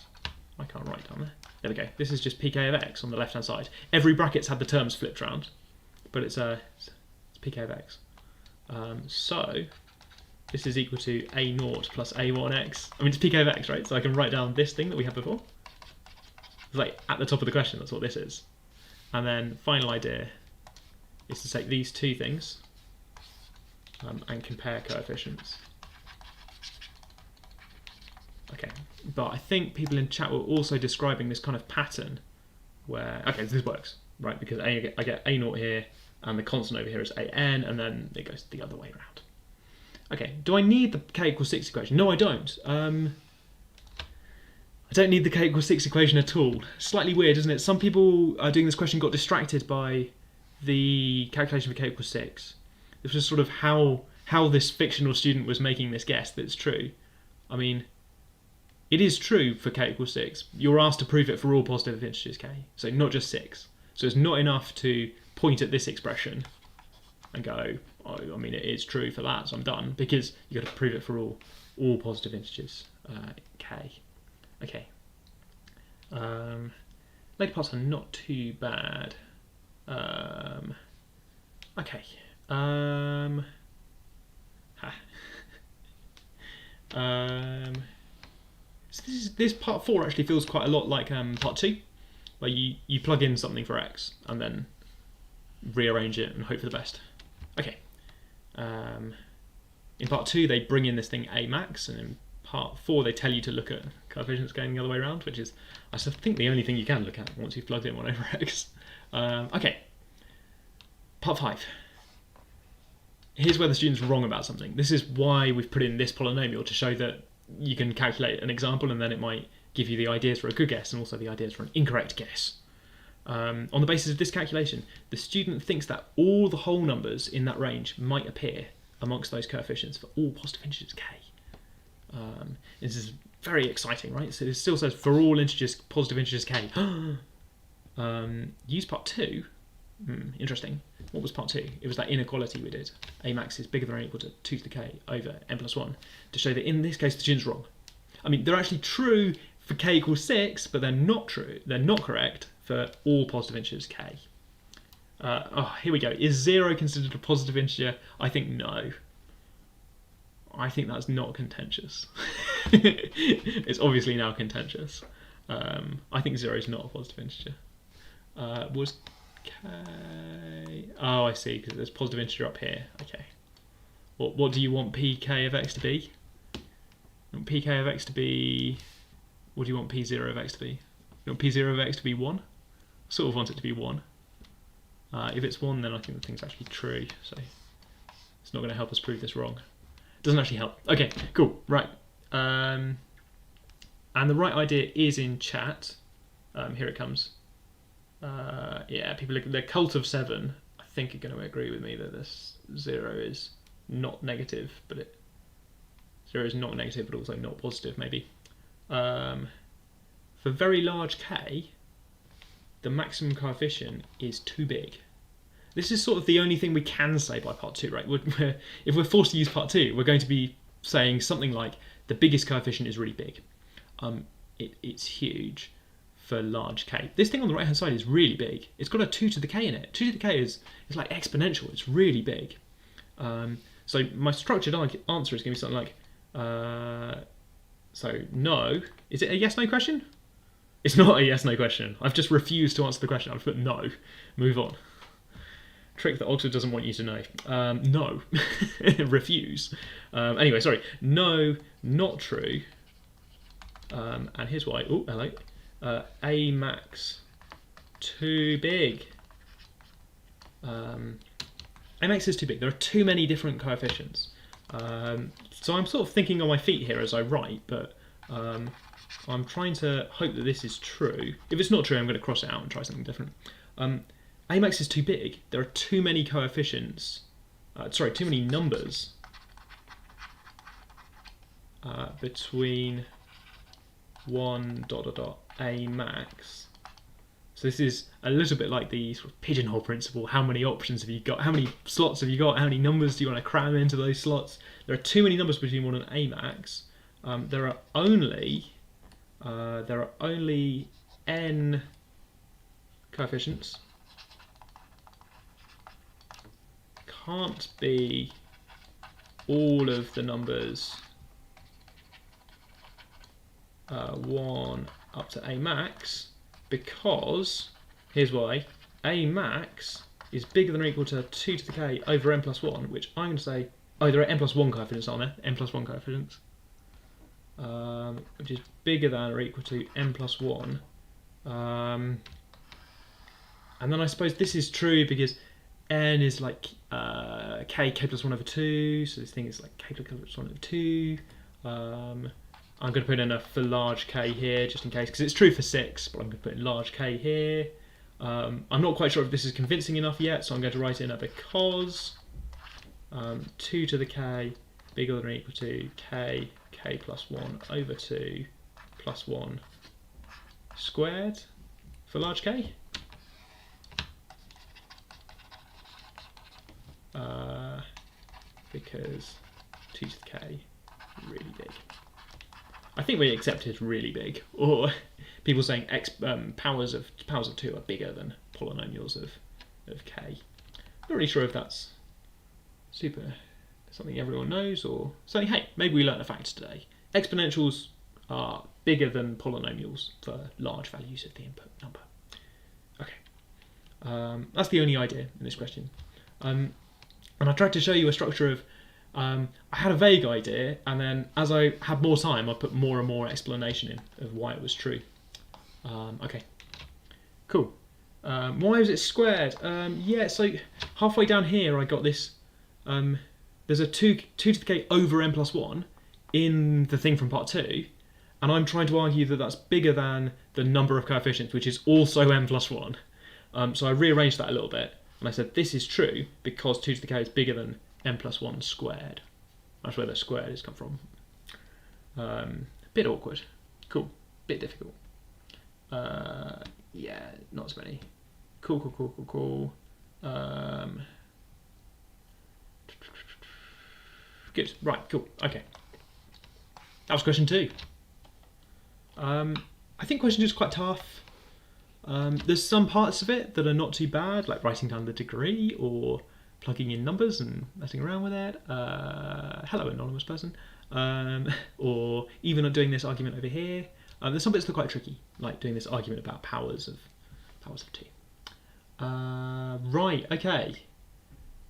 I can't write down there. There we go. This is just pk of x on the left hand side. Every bracket's had the terms flipped around, but it's pk of x. So this is equal to a0 plus a1x. I mean, it's pk of x, right? So I can write down this thing that we had before. It's like at the top of the question, that's what this is. And then final idea is to take these two things and compare coefficients. Okay, but I think people in chat were also describing this kind of pattern where, okay, this works, right? Because I get a0 here, and the constant over here is an, and then it goes the other way around. Okay, do I need the k equals 6 equation? No, I don't. I don't need the k equals 6 equation at all. Slightly weird, isn't it? Some people doing this question got distracted by the calculation for k equals 6. This was sort of how this fictional student was making this guess that it's true. I mean, it is true for k equals 6. You're asked to prove it for all positive integers k, so not just 6. So it's not enough to point at this expression and go, oh, I mean, it is true for that, so I'm done, because you've got to prove it for all positive integers k. Okay. Later parts are not too bad. Okay. So this part 4 actually feels quite a lot like part 2, where you plug in something for x and then rearrange it and hope for the best. Okay. In part 2 they bring in this thing a max, and in part 4 they tell you to look at coefficients going the other way around, which is, I think, the only thing you can look at once you've plugged in 1 over x. Okay, part 5. Here's where the student's wrong about something. This is why we've put in this polynomial, to show that you can calculate an example and then it might give you the ideas for a good guess and also the ideas for an incorrect guess. On the basis of this calculation, the student thinks that all the whole numbers in that range might appear amongst those coefficients for all positive integers k. This is very exciting, right? So it still says for all integers, positive integers k. Use part 2. Interesting. What was part 2? It was that inequality we did. A max is bigger than or equal to 2 to the k over n plus 1, to show that in this case the student's wrong. I mean, they're actually true for k equals 6, but they're not true. They're not correct for all positive integers k. Here we go. Is 0 considered a positive integer? I think no. I think that's not contentious. It's obviously now contentious. I think 0 is not a positive integer. Was k... Oh, I see, because there's positive integer up here. Okay. What do you want pk of x to be? You want pk of x to be... What do you want p0 of x to be? You want p0 of x to be 1? Sort of want it to be 1. If it's 1, then I think the thing's actually true, so it's not going to help us prove this wrong. Doesn't actually help. Okay, cool, right. And the right idea is in chat. Here it comes. Yeah, people, the cult of 7, I think, are going to agree with me that this 0 is not negative, but 0 is not negative, but also not positive, maybe. For very large k, the maximum coefficient is too big. This is sort of the only thing we can say by part 2, right? If we're forced to use part 2, we're going to be saying something like the biggest coefficient is really big. It's huge for large k. This thing on the right hand side is really big. It's got a 2 to the k in it. 2 to the k is like exponential. It's really big. So my structured answer is going to be something like, so no. Is it a yes-no question? It's not a yes-no question. I've just refused to answer the question. I've put no. Move on. Trick that Oxford doesn't want you to know. No. Refuse. Anyway, sorry. No, not true. And here's why. Oh, hello. A max too big. A max is too big. There are too many different coefficients. So I'm sort of thinking on my feet here as I write, but I'm trying to hope that this is true. If it's not true, I'm going to cross it out and try something different. A max is too big. There are too many coefficients. Too many numbers between 1 ... A max. So this is a little bit like the sort of pigeonhole principle. How many options have you got? How many slots have you got? How many numbers do you want to cram into those slots? There are too many numbers between 1 and A max. There are only n coefficients. Can't be all of the numbers 1 up to A max, because here's why. A max is bigger than or equal to 2 to the k over n plus 1, which I'm going to say, oh, there are n plus 1 coefficients, aren't there? N plus 1 coefficients, which is bigger than or equal to n plus 1. And then I suppose this is true because n is like k plus 1 over 2, so this thing is like k plus 1 over 2. I'm going to put in a for large K here just in case, because it's true for 6, but I'm going to put in large K here. I'm not quite sure if this is convincing enough yet, so I'm going to write in a because 2 to the K bigger than or equal to K plus 1 over 2 plus 1 squared for large K. Because 2 to the K really big. I think we accept it's really big, or people saying powers of 2 are bigger than polynomials of k. Not really sure if that's something everyone knows, or saying, hey, maybe we learned a fact today. Exponentials are bigger than polynomials for large values of the input number. Okay, that's the only idea in this question. And I tried to show you a structure of I had a vague idea, and then as I had more time, I put more and more explanation in of why it was true. Okay, cool. Why is it squared? Yeah, so halfway down here I got this, there's a 2 to the k over n plus 1 in the thing from part 2, and I'm trying to argue that that's bigger than the number of coefficients, which is also n plus 1. So I rearranged that a little bit, and I said this is true because 2 to the k is bigger than n plus 1 squared. That's where the squared has come from. Bit awkward. Cool. Bit difficult. Yeah, not as many. Cool. Good. Right, cool. Okay. That was question 2. I think question 2 is quite tough. There's some parts of it that are not too bad, like writing down the degree or plugging in numbers and messing around with it. Hello, anonymous person. Or even doing this argument over here. There's some bits that are quite tricky, like doing this argument about powers of 2. Right, okay.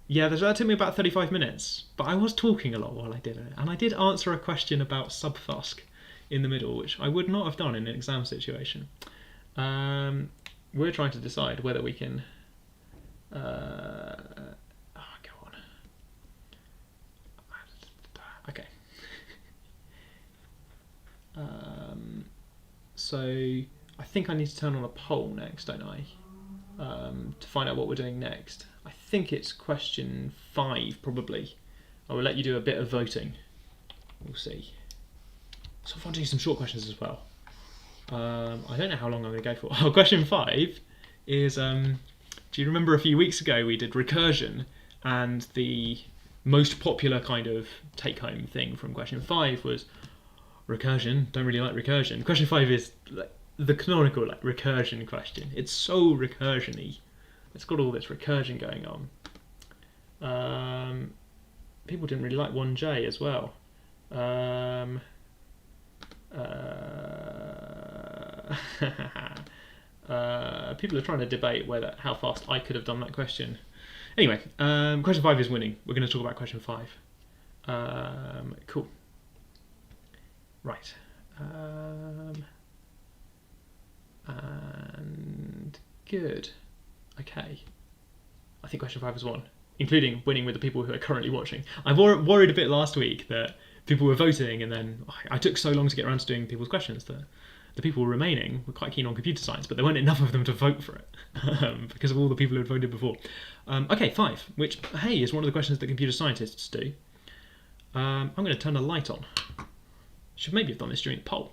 Yeah, that took me about 35 minutes, but I was talking a lot while I did it, and I did answer a question about subfusc in the middle, which I would not have done in an exam situation. We're trying to decide whether we can Okay. So I think I need to turn on a poll next, don't I? To find out what we're doing next. I think it's question 5, probably. I will let you do a bit of voting. We'll see. So I want to do some short questions as well. I don't know how long I'm going to go for. Oh, question 5 is, do you remember a few weeks ago we did recursion, and the most popular kind of take-home thing from question 5 was recursion, don't really like recursion. Question 5 is like the canonical recursion question. It's so recursion-y. It's got all this recursion going on. People didn't really like 1J as well. People are trying to debate how fast I could have done that question Anyway, question 5 is winning. We're going to talk about question 5. Cool. Right. And good. Okay. I think question 5 is won, including winning with the people who are currently watching. I worried a bit last week that people were voting, and then I took so long to get around to doing people's questions that the people remaining were quite keen on computer science, but there weren't enough of them to vote for it because of all the people who had voted before. Okay, 5, which, hey, is one of the questions that computer scientists do. I'm going to turn the light on. Should maybe have done this during the poll.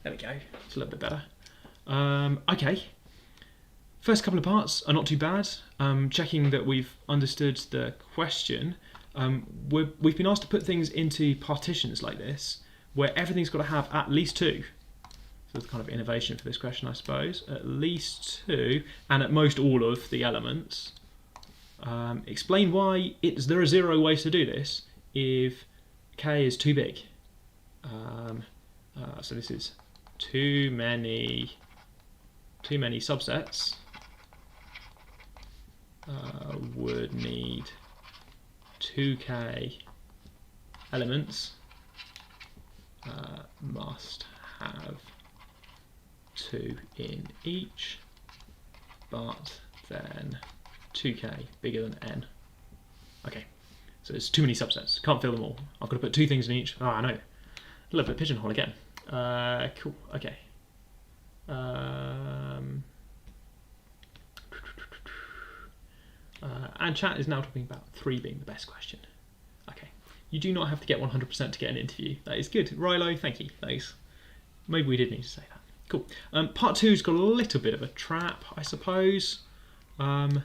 There we go. It's a little bit better. Okay. First couple of parts are not too bad. Checking that we've understood the question. We've been asked to put things into partitions like this, where everything's got to have at least 2. So it's kind of innovation for this question, I suppose. At least 2, and at most all of the elements. Explain why there are 0 ways to do this if k is too big. So this is too many subsets would need 2k elements, must have 2 in each, but then 2k bigger than n. Okay, so there's too many subsets, can't fill them all. I've got to put 2 things in each. I know, a little bit pigeonhole again. Cool, okay. And chat is now talking about 3 being the best question. Okay, you do not have to get 100% to get an interview. That is good. Rilo, thank you. Thanks. Maybe we did need to say that. Cool. Part 2's got a little bit of a trap, I suppose. Part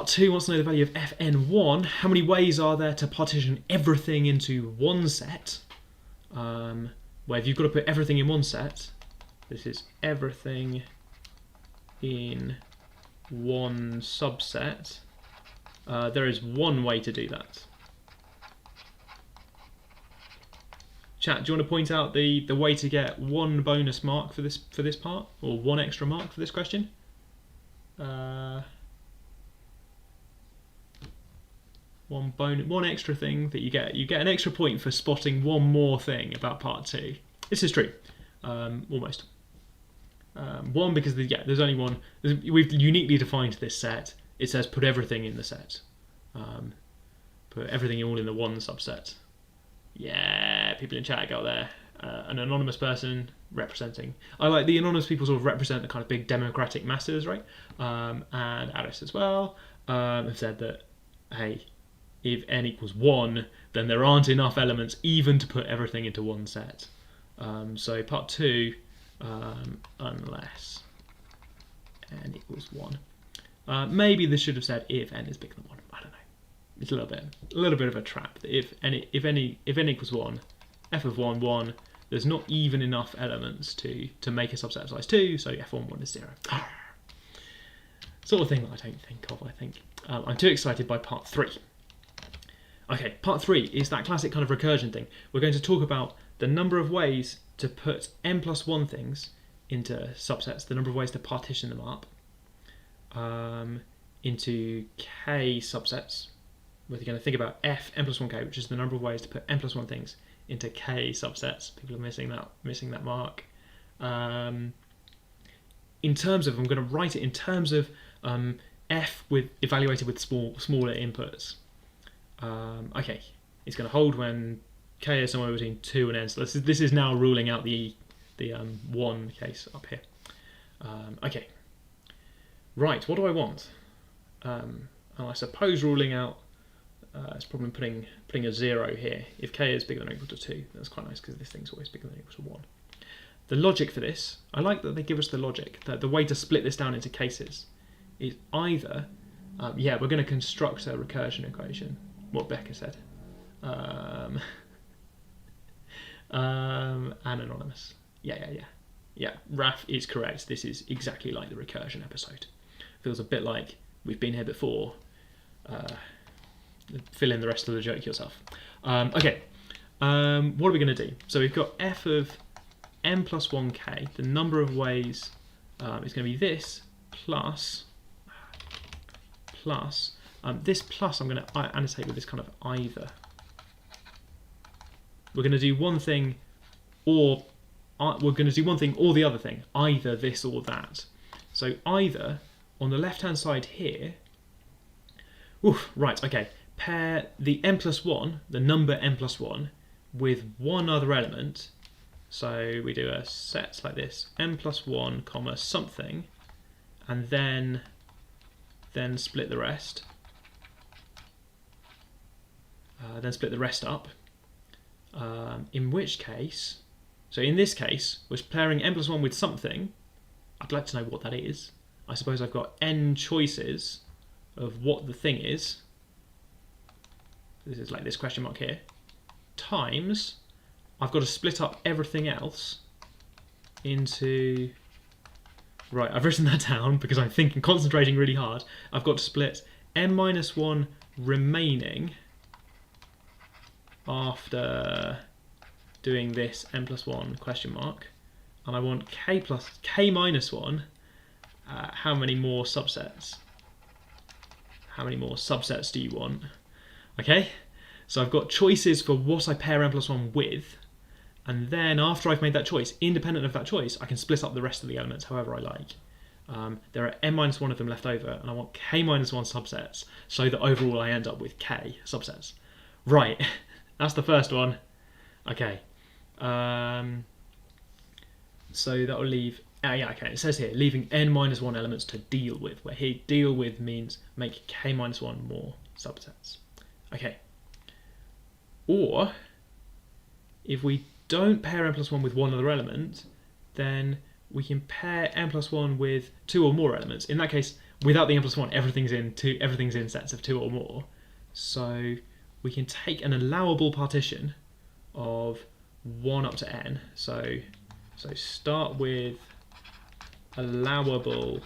2 wants to know the value of fn1. How many ways are there to partition everything into one set? Where if you've got to put everything in one set, this is everything in one subset. There is one way to do that. Chat, do you want to point out the way to get 1 bonus mark for this part, or 1 extra mark for this question? One extra thing that you get an extra point for spotting 1 more thing about part 2. This is true, almost. 1 because there's only 1. We've uniquely defined this set. It says put everything in the set. Put everything all in the 1 subset. Yeah, people in chat got there. An anonymous person representing. I like the anonymous people sort of represent the kind of big democratic masses, right? And Alice as well have said that, hey, if n equals 1, then there aren't enough elements even to put everything into 1 set. So part 2, unless n equals 1. Maybe this should have said if n is bigger than 1. I don't know. It's a little bit of a trap. If n equals 1, f of 1, 1. There's not even enough elements to make a subset of size 2, so f1 is 0. Sort of thing that I don't think of, I think. I'm too excited by part 3. Okay, part 3 is that classic kind of recursion thing. We're going to talk about the number of ways to put n+1 things into subsets, the number of ways to partition them up into k subsets. We're going to think about f n+1k, which is the number of ways to put n+1 things into k subsets. People are missing that mark. In terms of, I'm going to write it in terms of f evaluated with smaller inputs. Okay, it's going to hold when k is somewhere between 2 and n. So this is now ruling out the 1 case up here. Okay, right. What do I want? And I suppose ruling out. It's probably putting a 0 here. If k is bigger than or equal to 2, that's quite nice because this thing's always bigger than or equal to 1. The logic for this, I like that they give us the logic. That the way to split this down into cases is either, we're going to construct a recursion equation. What Becca said. And anonymous. Yeah. Raf is correct. This is exactly like the recursion episode. Feels a bit like we've been here before. Fill in the rest of the joke yourself. Okay, what are we going to do? So we've got f of n+1k. The number of ways is going to be this plus, this plus I'm going to annotate with this kind of either. We're going to do one thing or the other thing, either this or that. So either on the left hand side here, right, okay, pair the n plus 1, the number n plus 1, with one other element. So we do a set like this, n plus 1 comma something, and then split the rest. Then split the rest up. In which case, so in this case, we're pairing n plus 1 with something. I'd like to know what that is. I suppose I've got n choices of what the thing is. This is like this question mark here. Times, I've got to split up everything else into... Right, I've written that down because I'm concentrating really hard. I've got to split n minus 1 remaining after doing this n plus 1 question mark, and I want k minus 1. How many more subsets? How many more subsets do you want? Okay, so I've got choices for what I pair n plus 1 with, and then after I've made that choice, independent of that choice, I can split up the rest of the elements however I like. There are n minus 1 of them left over, and I want k minus 1 subsets, so that overall I end up with k subsets. Right, that's the first one. Okay, so that will leave, yeah, okay, it says here, leaving n minus 1 elements to deal with, where here deal with means make k minus 1 more subsets. Okay, or if we don't pair n plus 1 with one other element, then we can pair n plus 1 with 2 or more elements. In that case, without the n plus 1, everything's in sets of 2 or more. So we can take an allowable partition of 1 up to n. So start with allowable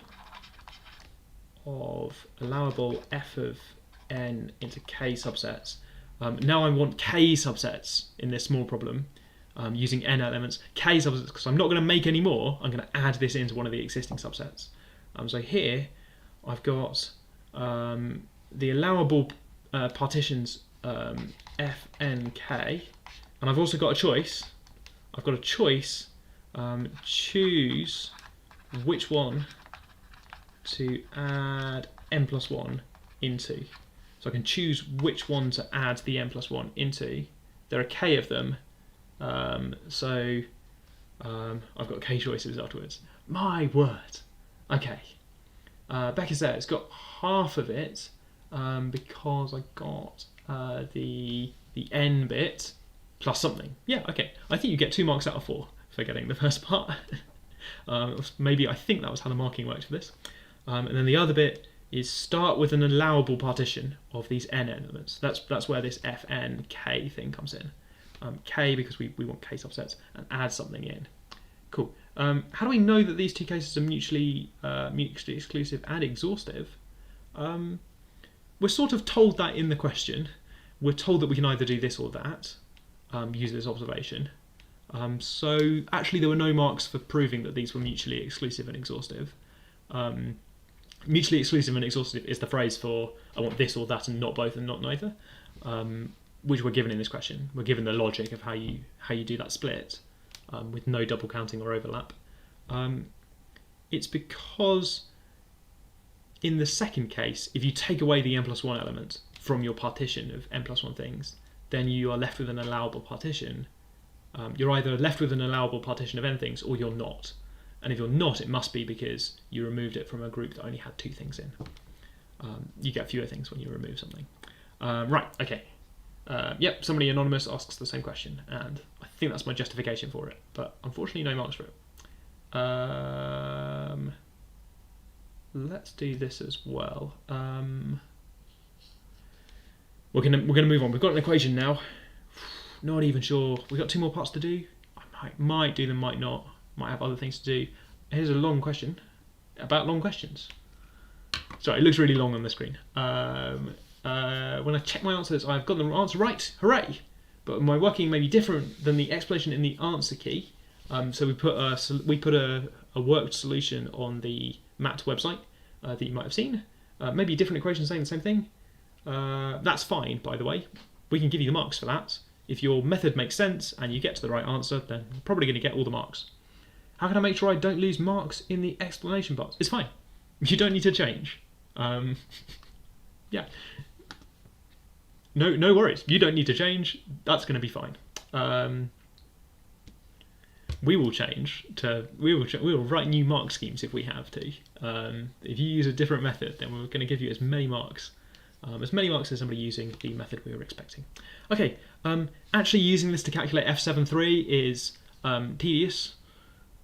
f of n into k subsets. Now I want k subsets in this small problem using n elements. K subsets, because I'm not going to make any more, I'm going to add this into one of the existing subsets. So here I've got the allowable partitions f, n, k, and I've also got a choice. I've got a choice, choose which one to add n plus 1 into. So I can choose which one to add the n plus 1 into. There are k of them, so I've got k choices afterwards. My word. Okay. Becca said it's got half of it because I got the n bit plus something. Yeah, okay. I think you get 2 marks out of 4 for getting the first part. Maybe I think that was how the marking worked for this. And then the other bit is start with an allowable partition of these n elements. That's where this fn k thing comes in. K because we want k subsets, and add something in. Cool. How do we know that these two cases are mutually exclusive and exhaustive? We're sort of told that in the question. We're told that we can either do this or that, use this observation. So actually there were no marks for proving that these were mutually exclusive and exhaustive. Mutually exclusive and exhaustive is the phrase for I want this or that and not both and not neither, which we're given in this question. We're given the logic of how you do that split with no double counting or overlap. It's because in the second case, if you take away the n plus 1 element from your partition of n plus 1 things, then you are left with an allowable partition. You're either left with an allowable partition of n things or you're not. And if you're not, it must be because you removed it from a group that only had 2 things in. You get fewer things when you remove something. Right, okay. Yep, somebody anonymous asks the same question, and I think that's my justification for it, but unfortunately no marks for it. Let's do this as well. We're gonna move on. We've got an equation now. Not even sure. We've got 2 more parts to do. I might do them, might not. Might have other things to do. Here's a long question about long questions. Sorry, it looks really long on the screen. When I check my answers, I've got the answer right. Hooray! But my working may be different than the explanation in the answer key. So we put a a worked solution on the MAT website that you might have seen. Maybe different equations saying the same thing. That's fine, by the way. We can give you the marks for that. If your method makes sense and you get to the right answer, then you're probably going to get all the marks. How can I make sure I don't lose marks in the explanation box? It's fine. You don't need to change. Yeah. No worries. You don't need to change. That's going to be fine. We will change to. We will write new mark schemes if we have to. If you use a different method, then we're going to give you as many marks as somebody using the method we were expecting. Okay. Actually, using this to calculate f7(3) is tedious.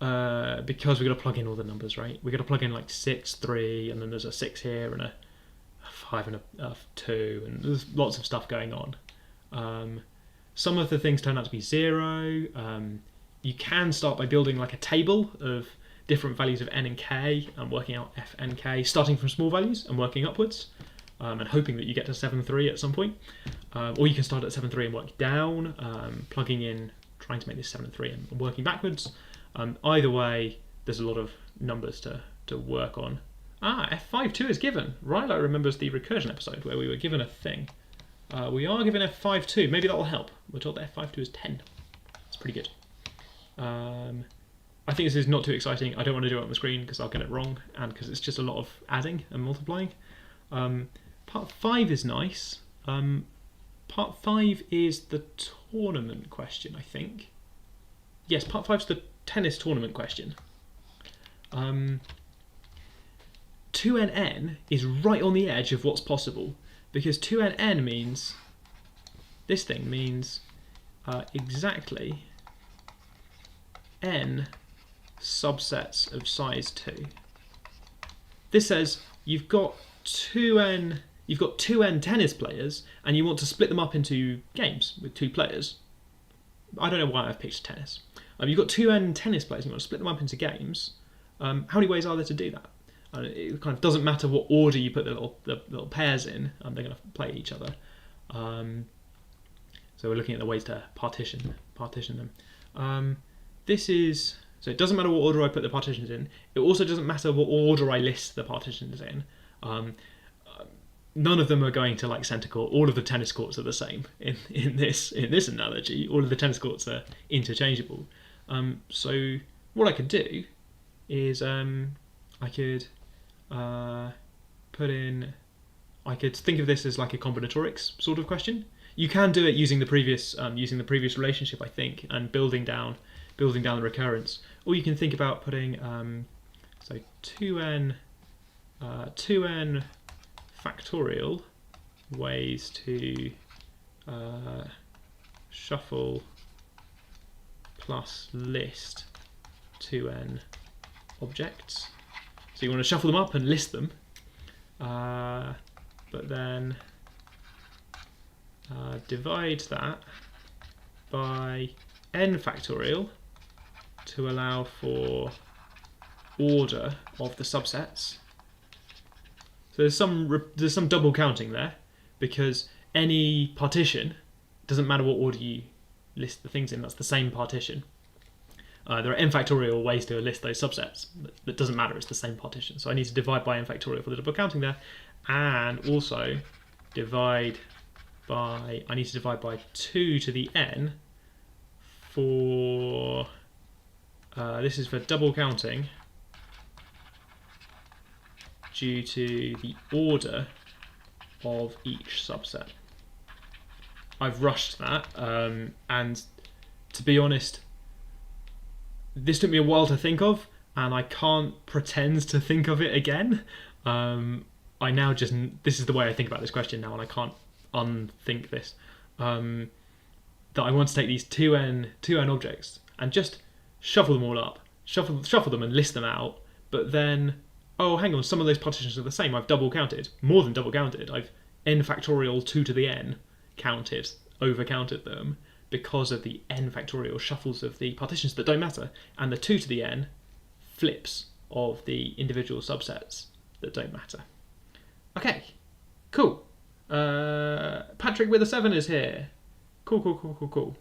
Because we've got to plug in all the numbers, right? We've got to plug in like 6, 3, and then there's a 6 here, and a 5 and a 2, and there's lots of stuff going on. Some of the things turn out to be 0. You can start by building like a table of different values of n and k, and working out f and k, starting from small values and working upwards, and hoping that you get to 7(3) at some point. Or you can start at 7(3) and work down, plugging in, trying to make this 7(3) and working backwards. Either way, there's a lot of numbers to work on. f5(2) is given. Ryla remembers the recursion episode where we were given a thing. We are given f5(2). Maybe that will help. We're told that f5(2) is 10. That's pretty good. I think this is not too exciting. I don't want to do it on the screen because I'll get it wrong and because it's just a lot of adding and multiplying. Part 5 is nice. Part 5 is the tournament question, I think. Yes, part 5 is the tennis tournament question. 2nn is right on the edge of what's possible because 2nn means, this thing means exactly n subsets of size 2. This says you've got 2n tennis players and you want to split them up into games with 2 players. I don't know why I've picked tennis. You've got 2n tennis players and you want to split them up into games. How many ways are there to do that? It kind of doesn't matter what order you put the little pairs in, they're going to play each other. So we're looking at the ways to partition them. So it doesn't matter what order I put the partitions in. It also doesn't matter what order I list the partitions in. None of them are going to like center court. All of the tennis courts are the same in this analogy. All of the tennis courts are interchangeable. So what I could do is I could think of this as like a combinatorics sort of question. You can do it using the previous relationship, I think, and building down the recurrence. Or you can think about putting so 2n factorial ways to shuffle plus list 2n objects. So you want to shuffle them up and list them, but then divide that by n factorial to allow for order of the subsets. So there's some double counting there because any partition, doesn't matter what order you list the things in, that's the same partition. There are n factorial ways to list those subsets, but it doesn't matter, it's the same partition. So I need to divide by n factorial for the double counting there, and also I need to divide by 2 to the n for, this is for double counting due to the order of each subset. I've rushed that, and to be honest, this took me a while to think of, and I can't pretend to think of it again. This is the way I think about this question now, and I can't unthink this. That I want to take these 2n objects and just shuffle them all up, shuffle them and list them out, but then, oh, hang on, some of those partitions are the same. I've double counted, more than double counted. I've n factorial 2 to the n over counted them because of the n factorial shuffles of the partitions that don't matter, and the 2 to the n flips of the individual subsets that don't matter. Okay, cool. Patrick with a 7 is here. Cool.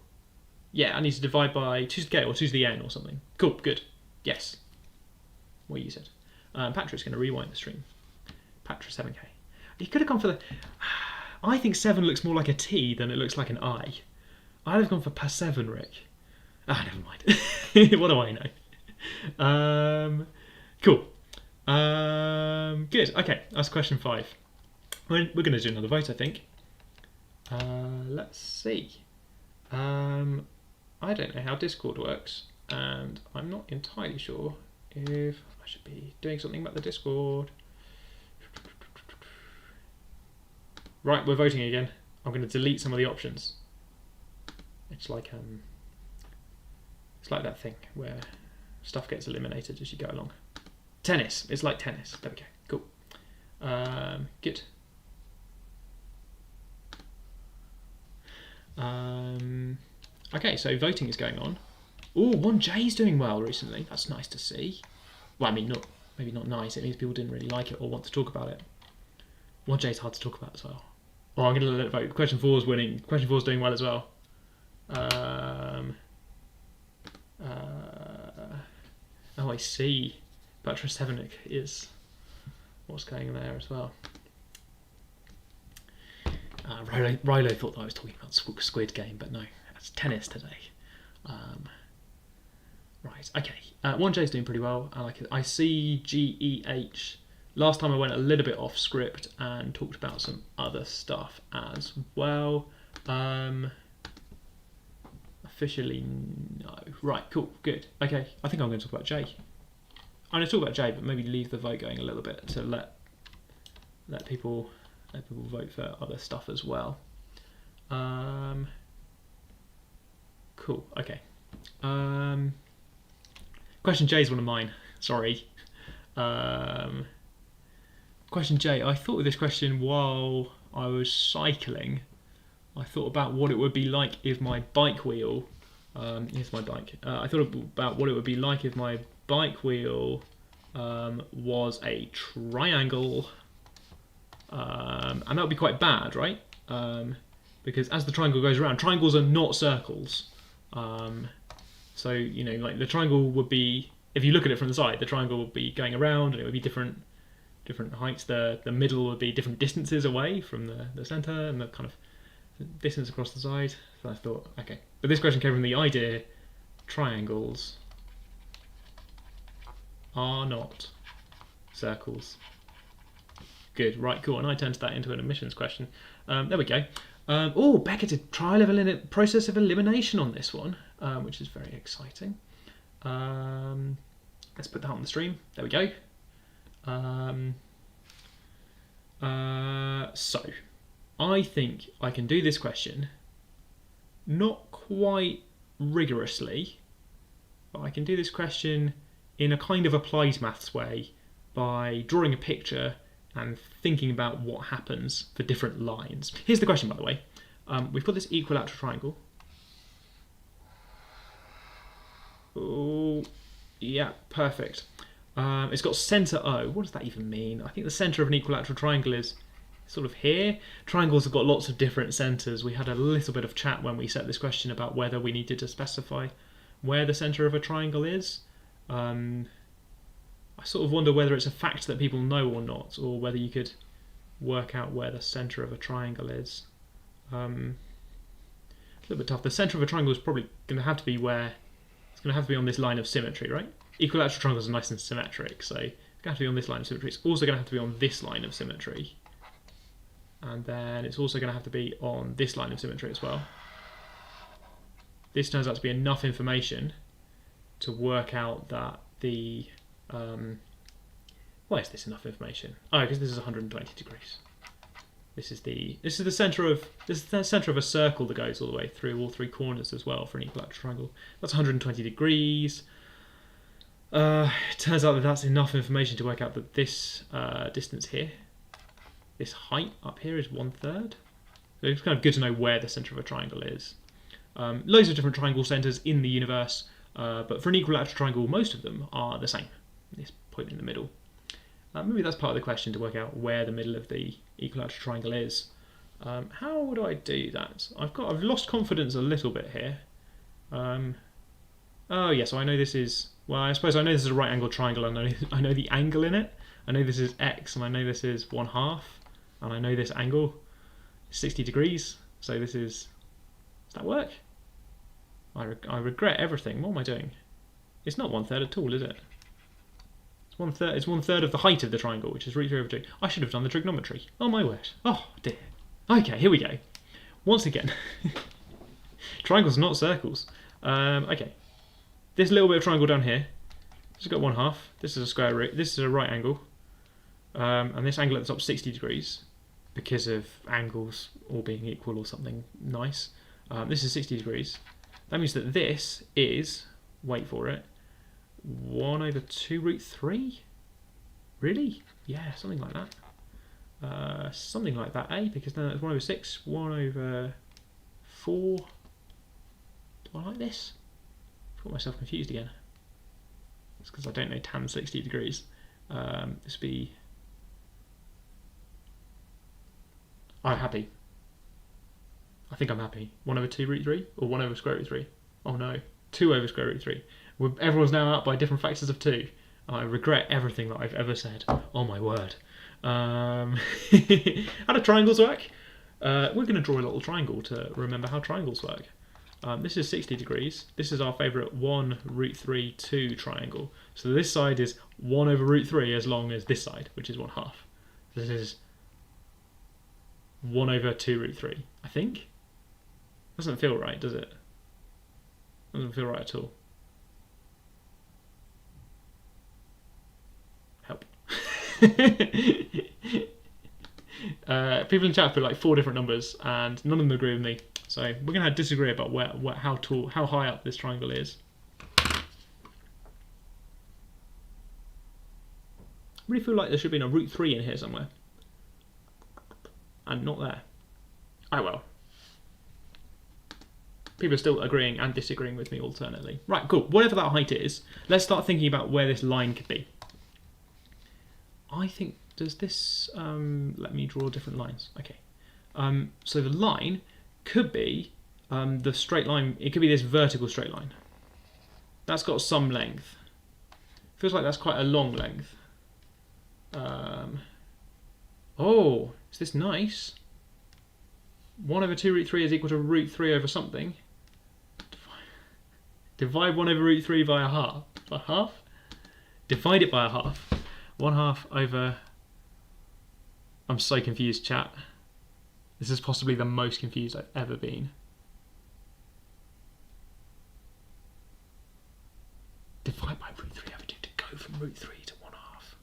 Yeah, I need to divide by 2 to the k or 2 to the n or something. Cool, good. Yes. What you said. Patrick's going to rewind the stream. Patrick 7K. You could have gone for the... I think 7 looks more like a T than it looks like an I. I'd have gone for +7, Rick. Ah, never mind. What do I know? Cool. Good. Okay, that's question 5. We're going to do another vote, I think. Let's see. I don't know how Discord works, and I'm not entirely sure if I should be doing something about the Discord. Right, we're voting again. I'm going to delete some of the options. It's like that thing where stuff gets eliminated as you go along. Tennis. It's like tennis. There we go. Cool. Good. Okay, so voting is going on. Oh, 1J's doing well recently. That's nice to see. Well, I mean, maybe not nice. It means people didn't really like it or want to talk about it. 1J's hard to talk about as well. Oh, I'm going to let it vote. Question 4 is winning. Question 4 is doing well as well. Oh, I see. Patrick is what's going there as well. Rilo thought that I was talking about Squid Game, but no, that's tennis today. Right, okay. 1J's doing pretty well. I like it. I see GEH. Last time I went a little bit off script and talked about some other stuff as well. Officially, no. Right, cool, good. Okay, I think I'm going to talk about J. I'm going to talk about J, but maybe leave the vote going a little bit to let people vote for other stuff as well. Cool. Okay. Question J is one of mine. Sorry. Question J. I thought of this question while I was cycling. I thought about what it would be like if my bike wheel. Here's my bike. I thought about what it would be like if my bike wheel was a triangle. And that would be quite bad, right? Because as the triangle goes around, triangles are not circles. So, you know, like the triangle would be, if you look at it from the side, the triangle would be going around and it would be different heights. The middle would be different distances away from the center and the kind of distance across the side. So I thought, okay. But this question came from the idea triangles are not circles. Good, right, cool. And I turned that into an admissions question. There we go. Oh, Becca did process of elimination on this one, which is very exciting. Let's put that on the stream. There we go. So, I think I can do this question, not quite rigorously, but I can do this question in a kind of applied maths way by drawing a picture and thinking about what happens for different lines. Here's the question, by the way. We've got this equilateral triangle. Oh, yeah, perfect. It's got centre O. What does that even mean? I think the centre of an equilateral triangle is sort of here. Triangles have got lots of different centres. We had a little bit of chat when we set this question about whether we needed to specify where the centre of a triangle is. I sort of wonder whether it's a fact that people know or not, or whether you could work out where the centre of a triangle is. It's a little bit tough. The centre of a triangle is probably going to have to be where it's going to have to be on this line of symmetry, right? Equilateral triangles are nice and symmetric, so it's going to have to be on this line of symmetry. It's also going to have to be on this line of symmetry. And then it's also going to have to be on this line of symmetry as well. This turns out to be enough information to work out that the... why is this enough information? Oh, because this is 120 degrees. This is the centre of a circle that goes all the way through all three corners as well for an equilateral triangle. That's 120 degrees. It turns out that that's enough information to work out that this distance here, this height up here, is 1/3. So it's kind of good to know where the centre of a triangle is. Loads of different triangle centres in the universe, but for an equilateral triangle, most of them are the same. This point in the middle. Maybe that's part of the question, to work out where the middle of the equilateral triangle is. How would I do that? I've lost confidence a little bit here. Oh yeah, so I know this is Well, I suppose I know this is a right angled triangle, and I know the angle in it. I know this is x, and I know this is 1/2, and I know this angle is 60 degrees. So this is, does that work? I regret everything. What am I doing? It's not 1/3 at all, is it? It's 1/3. It's 1/3 of the height of the triangle, which is √3/2. I should have done the trigonometry. Oh my word. Oh dear. Okay, here we go. Once again, triangles are not circles. Okay, this little bit of triangle down here, it's got 1/2. This is a square root. This is a right angle, and this angle at the top is 60 degrees because of angles all being equal or something nice. This is 60 degrees. That means that this is, wait for it, 1/2√3? Really? Yeah, something like that. Something like that, eh? Because then it's 1/6, 1/4. Do I like this? I've got myself confused again. It's because I don't know tan 60 degrees. This would be... I'm happy. I think I'm happy. 1/2√3 or 1/√3? Oh no, 2/√3. Everyone's now out by different factors of 2. I regret everything that I've ever said. Oh my word. How do triangles work? We're going to draw a little triangle to remember how triangles work. This is 60 degrees. This is our favourite 1√3/2 triangle. So this side is 1/√3 as long as this side, which is 1/2. This is 1/2√3, I think. Doesn't feel right, does it? Doesn't feel right at all. Help. People in chat put like 4 different numbers, and none of them agree with me. So we're going to disagree about how tall, how high up this triangle is. I really feel like there should be a √3 in here somewhere, and not there. Oh well. People are still agreeing and disagreeing with me alternately. Right, cool. Whatever that height is, let's start thinking about where this line could be. I think, does this, let me draw different lines. Okay. So the line could be the straight line, it could be this vertical straight line. That's got some length. Feels like that's quite a long length. Oh, is this nice? 1/2√3 is equal to √3 over something. Divide 1/√3 by a half. By half? Divide it by a half. 1/2 over... I'm so confused, chat. This is possibly the most confused I've ever been. Divide by √3 over 2 to go from √3 to 1/2.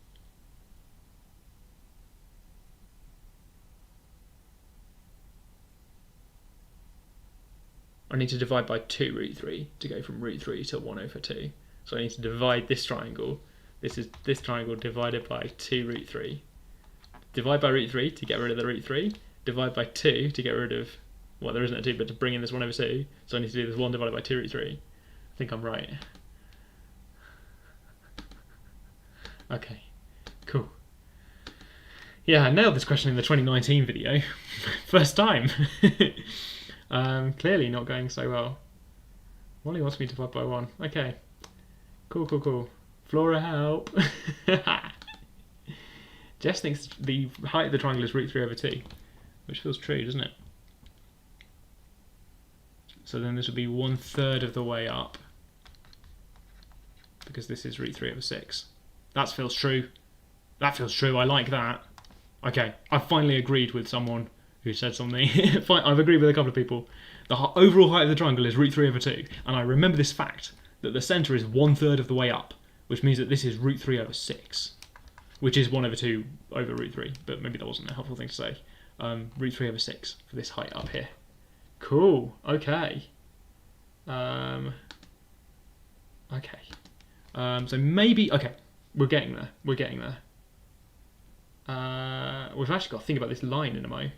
I need to divide by 2√3 to go from √3 to 1/2. So I need to divide this triangle. This is this triangle divided by 2√3. Divide by √3 to get rid of the √3. Divide by 2 to get rid of, well, there isn't a 2, but to bring in this 1/2. So I need to do this 1 divided by 2√3. I think I'm right. Okay, cool. Yeah, I nailed this question in the 2019 video. First time. Clearly not going so well. Wally wants me to divide by 1. Okay. Cool, cool, cool. Flora, help. Jess thinks the height of the triangle is √3/2, which feels true, doesn't it? So then this would be 1/3 of the way up, because this is √3/6. That feels true. That feels true. I like that. Okay, I've finally agreed with someone who said something. I've agreed with a couple of people. The overall height of the triangle is √3/2, and I remember this fact that the centre is 1/3 of the way up, which means that this is √3/6, which is 1/2 over √3. But maybe that wasn't a helpful thing to say. √3/6 for this height up here. Cool. Okay. Okay. So maybe, okay, we're getting there. We're getting there. We've actually got to think about this line in a mo.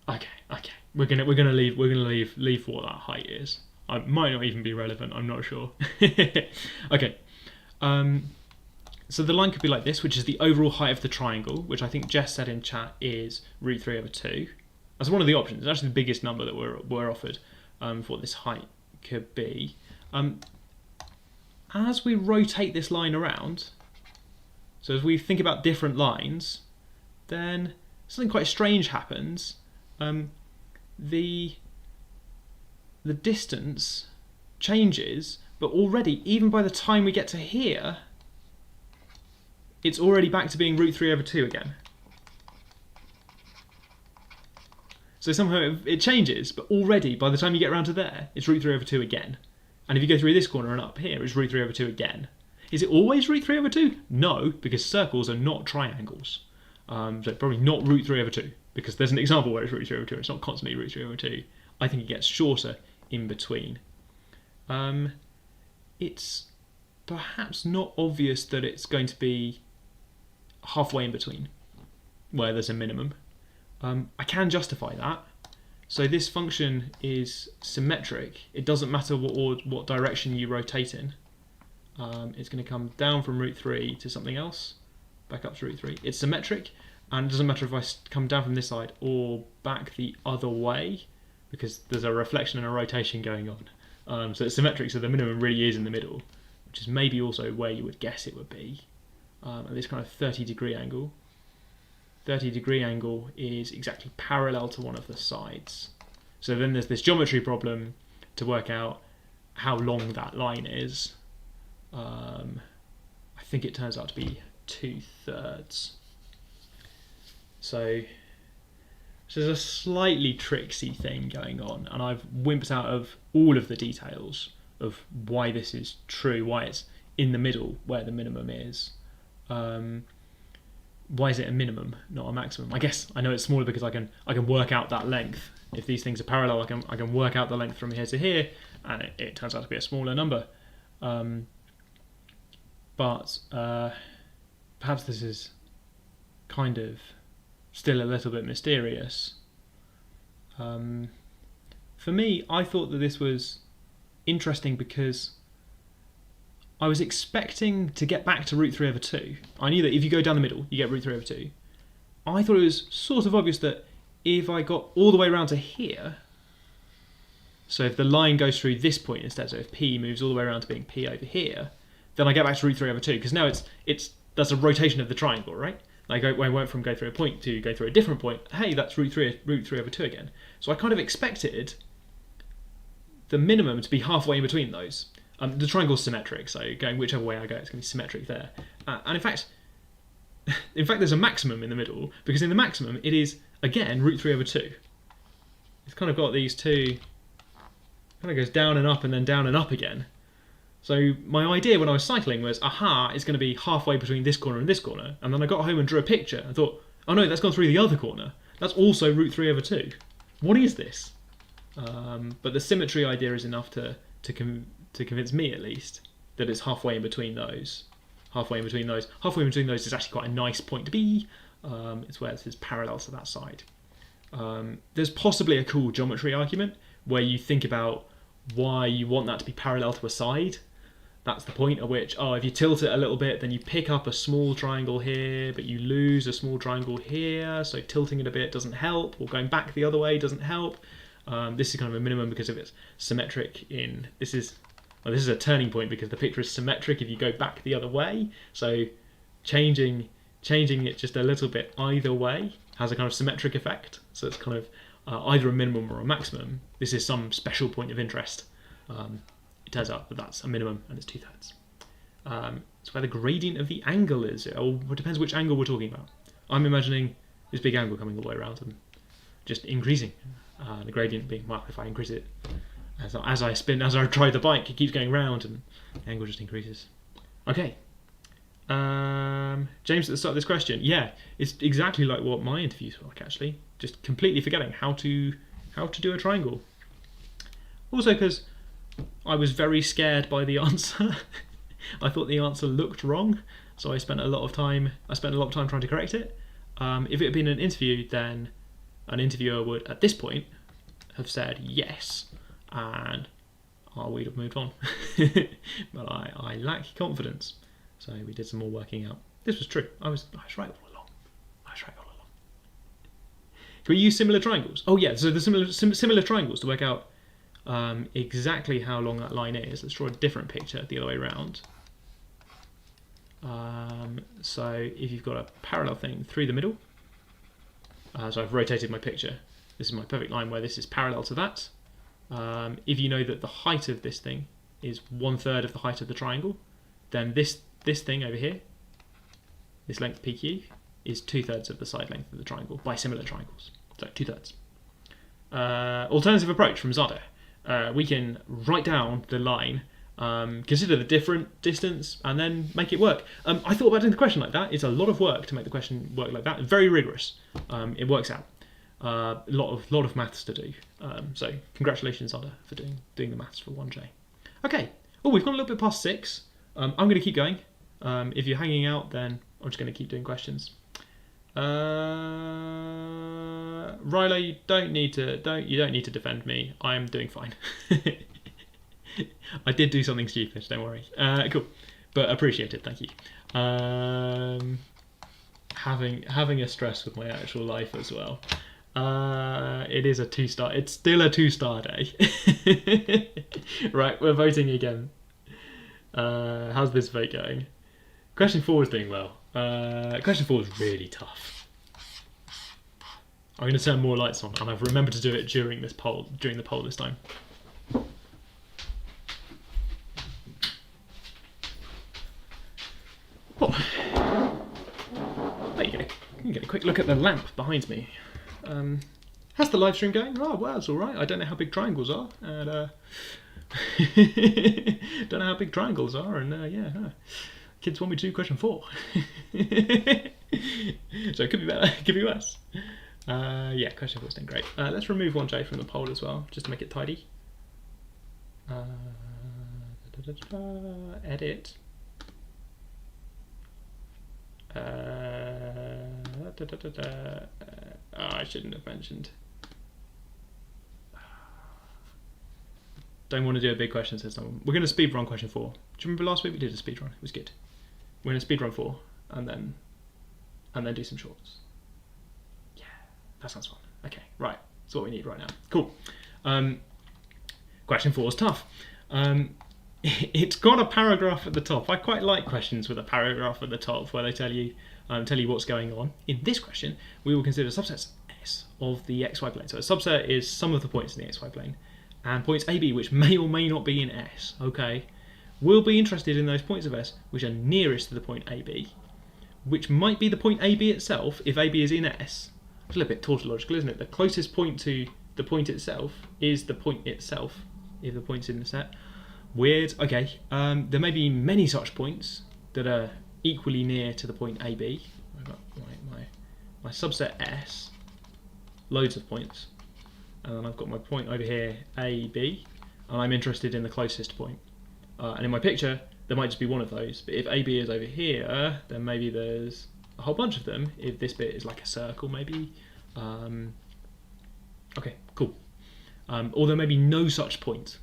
Okay, okay. We're gonna leave what that height is. It might not even be relevant. I'm not sure. Okay. So the line could be like this, which is the overall height of the triangle, which I think Jess said in chat is √3/2. That's one of the options. It's actually the biggest number that we're offered for what this height could be. as we rotate this line around, so as we think about different lines, then something quite strange happens. The distance changes, but already, even by the time we get to here, it's already back to being √3/2 again. So somehow it changes, but already by the time you get around to there, it's √3/2 again. And if you go through this corner and up here, it's √3/2 again. Is it always √3/2? No, because circles are not triangles. So probably not √3/2, because there's an example where it's √3/2. It's not constantly √3/2. I think it gets shorter in between. It's perhaps not obvious that it's going to be halfway in between, where there's a minimum. I can justify that. So this function is symmetric. It doesn't matter what direction you rotate in. It's going to come down from √3 to something else, back up to √3. It's symmetric, and it doesn't matter if I come down from this side or back the other way, because there's a reflection and a rotation going on. So it's symmetric, so the minimum really is in the middle, which is maybe also where you would guess it would be, at this kind of 30-degree angle. 30-degree angle is exactly parallel to one of the sides. So then there's this geometry problem to work out how long that line is. I think it turns out to be 2/3. So there's a slightly tricksy thing going on, and I've wimped out of all of the details of why this is true, why it's in the middle where the minimum is. Why is it a minimum, not a maximum? I guess I know it's smaller because I can work out that length. If these things are parallel, I can work out the length from here to here, and it turns out to be a smaller number. But perhaps this is kind of still a little bit mysterious. For me, I thought that this was interesting because I was expecting to get back to √3/2. I knew that if you go down the middle, you get √3/2. I thought it was sort of obvious that if I got all the way around to here, so if the line goes through this point instead, so if P moves all the way around to being P over here, then I get back to √3/2, because now that's a rotation of the triangle, right? Like I went from go through a point to go through a different point. Hey, that's √3/2 again. So I kind of expected the minimum to be halfway in between those. The triangle's symmetric, so going whichever way I go, it's going to be symmetric there. And in fact, there's a maximum in the middle, because in the maximum it is again √3/2. It's kind of got these two, kind of goes down and up and then down and up again. So my idea when I was cycling was, aha, it's going to be halfway between this corner and this corner. And then I got home and drew a picture. I thought, oh no, that's gone through the other corner. That's also √3/2. What is this? But the symmetry idea is enough to convince me, at least, that it's halfway in between those. Halfway in between those is actually quite a nice point to be. It's where this is parallel to that side. There's possibly a cool geometry argument where you think about why you want that to be parallel to a side. That's the point at which, if you tilt it a little bit, then you pick up a small triangle here, but you lose a small triangle here, so tilting it a bit doesn't help, or going back the other way doesn't help. This is kind of a minimum because if it's symmetric in... This is a turning point because the picture is symmetric if you go back the other way. So changing it just a little bit either way has a kind of symmetric effect. So it's kind of either a minimum or a maximum. This is some special point of interest. It turns out that that's a minimum and it's 2/3. It's where the gradient of the angle is. It depends which angle we're talking about. I'm imagining this big angle coming all the way around and just increasing. The gradient being, well, if I increase it as I try the bike, it keeps going round and the angle just increases. Okay. James, at the start of this question, yeah, it's exactly like what my interviews were like, actually. Just completely forgetting how to do a triangle. Also because I was very scared by the answer. I thought the answer looked wrong, so I spent a lot of time trying to correct it. If it had been an interview, then an interviewer would, at this point, have said yes, and we'd have moved on. But I lack confidence, so we did some more working out. This was true. I was right all along. Can we use similar triangles? Oh yeah, so the similar triangles to work out exactly how long that line is. Let's draw a different picture the other way around. So if you've got a parallel thing through the middle, so I've rotated my picture. This is my perfect line where this is parallel to that. If you know that the height of this thing is 1/3 of the height of the triangle, then this thing over here, this length PQ, is 2/3 of the side length of the triangle by similar triangles. So 2/3. Alternative approach from Zada. We can write down the line, consider the different distance, and then make it work. I thought about doing the question like that. It's a lot of work to make the question work like that. Very rigorous. It works out. A lot of maths to do. So congratulations, Zada, for doing the maths for 1J. Okay. Oh, we've gone a little bit past 6. I'm going to keep going. If you're hanging out, then I'm just going to keep doing questions. Rilo, you don't need to defend me. I'm doing fine. I did do something stupid, don't worry. Cool, but appreciate it, thank you. Having a stress with my actual life as well. It is a 2-star. It's still a 2-star day. Right, we're voting again. How's this vote going? Question 4 is doing well. Question 4 is really tough. I'm going to turn more lights on, and I've remembered to do it during the poll this time. Oh. There you go. You can get a quick look at the lamp behind me. How's the live stream going? Oh, well, it's all right. I don't know how big triangles are, and don't know how big triangles are, and yeah. Kids want me to do question 4. So it could be better, it could be worse. Yeah, question 4 is doing great. Let's remove 1J from the poll as well, just to make it tidy. Edit. I shouldn't have mentioned. Don't want to do a big question, says someone. We're going to speed run question 4. Do you remember last week we did a speed run? It was good. We're going to speed run 4 and then do some shorts. Yeah, that sounds fun. Okay, right. That's what we need right now. Cool. Question 4 is tough. It's got a paragraph at the top. I quite like questions with a paragraph at the top where they tell you what's going on. In this question, we will consider subsets S of the xy plane. So a subset is sum of the points in the xy plane, and points AB, which may or may not be in S. Okay, we'll be interested in those points of S which are nearest to the point AB, which might be the point AB itself if AB is in S. It's a little bit tautological, isn't it? The closest point to the point itself is the point itself if the point's in the set. Weird. Okay, there may be many such points that are equally near to the point AB. I've got my subset S, loads of points, and then I've got my point over here AB, and I'm interested in the closest point. And in my picture, there might just be one of those, but if AB is over here, then maybe there's a whole bunch of them. If this bit is like a circle, maybe. Okay, cool. Or there may be no such point.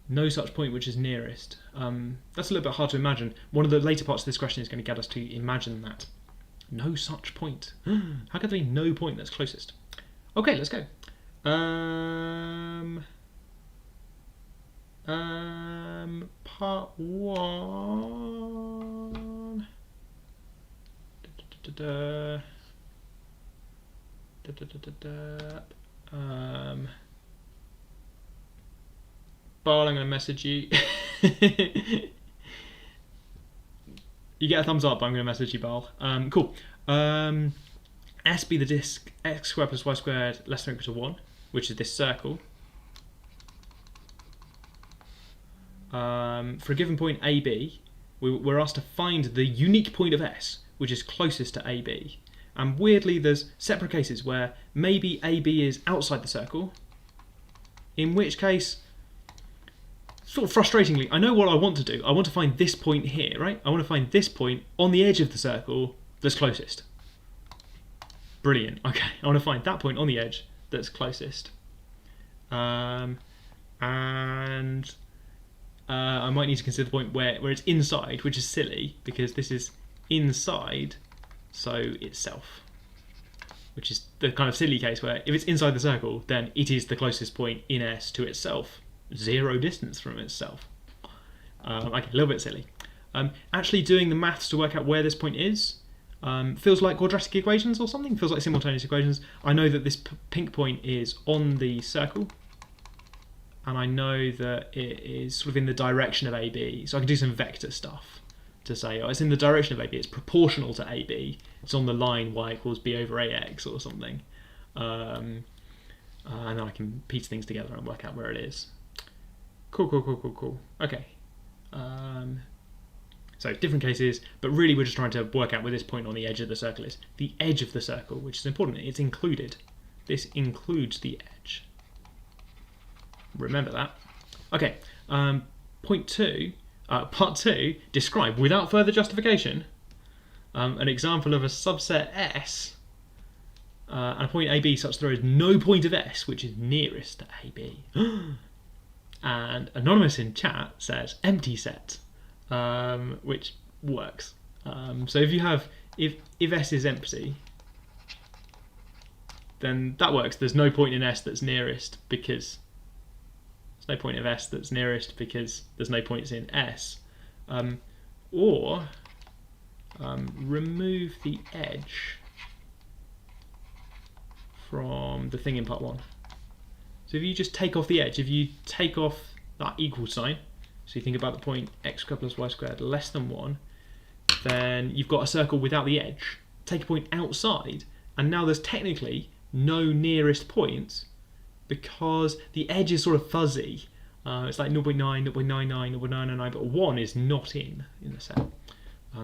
No such point which is nearest. That's a little bit hard to imagine. One of the later parts of this question is going to get us to imagine that. No such point. How can there be no point that's closest? Okay, let's go. Part 1. Barl, I'm going to message you. You get a thumbs up, but I'm going to message you, Barl. Cool. S be the disk x squared plus y squared less than or equal to 1, which is this circle. For a given point AB, we're asked to find the unique point of S, which is closest to AB. And weirdly, there's separate cases where maybe AB is outside the circle, in which case, sort of frustratingly, I know what I want to do. I want to find this point here, right? I want to find this point on the edge of the circle that's closest. Brilliant. Okay, I want to find that point on the edge that's closest. And I might need to consider the point where it's inside, which is silly because this is inside, so itself. which is the kind of silly case where if it's inside the circle, then it is the closest point in S to itself, 0 distance from itself. Okay, a little bit silly. Actually doing the maths to work out where this point is feels like quadratic equations or something, feels like simultaneous equations. I know that this pink point is on the circle, and I know that it is sort of in the direction of AB, so I can do some vector stuff to say, oh, it's in the direction of AB, it's proportional to AB, it's on the line y equals b over ax or something. And then I can piece things together and work out where it is. Cool. Okay. So different cases, but really we're just trying to work out where this point on the edge of the circle is. The edge of the circle, which is important, it's included. This includes the edge. Remember that. Okay, part two, describe without further justification an example of a subset S and a point AB such that there is no point of S which is nearest to AB. And Anonymous in chat says empty set, which works. So if you have, if S is empty, then that works. There's no point in S that's nearest because there's no point of S that's nearest because there's no points in S. Or remove the edge from the thing in part 1. So if you just take off the edge, if you take off that equal sign, so you think about the point x squared plus y squared less than 1, then you've got a circle without the edge. Take a point outside, and now there's technically no nearest points because the edge is sort of fuzzy. It's like 0.9, 0.99, 0.999, but 1 is not in the set.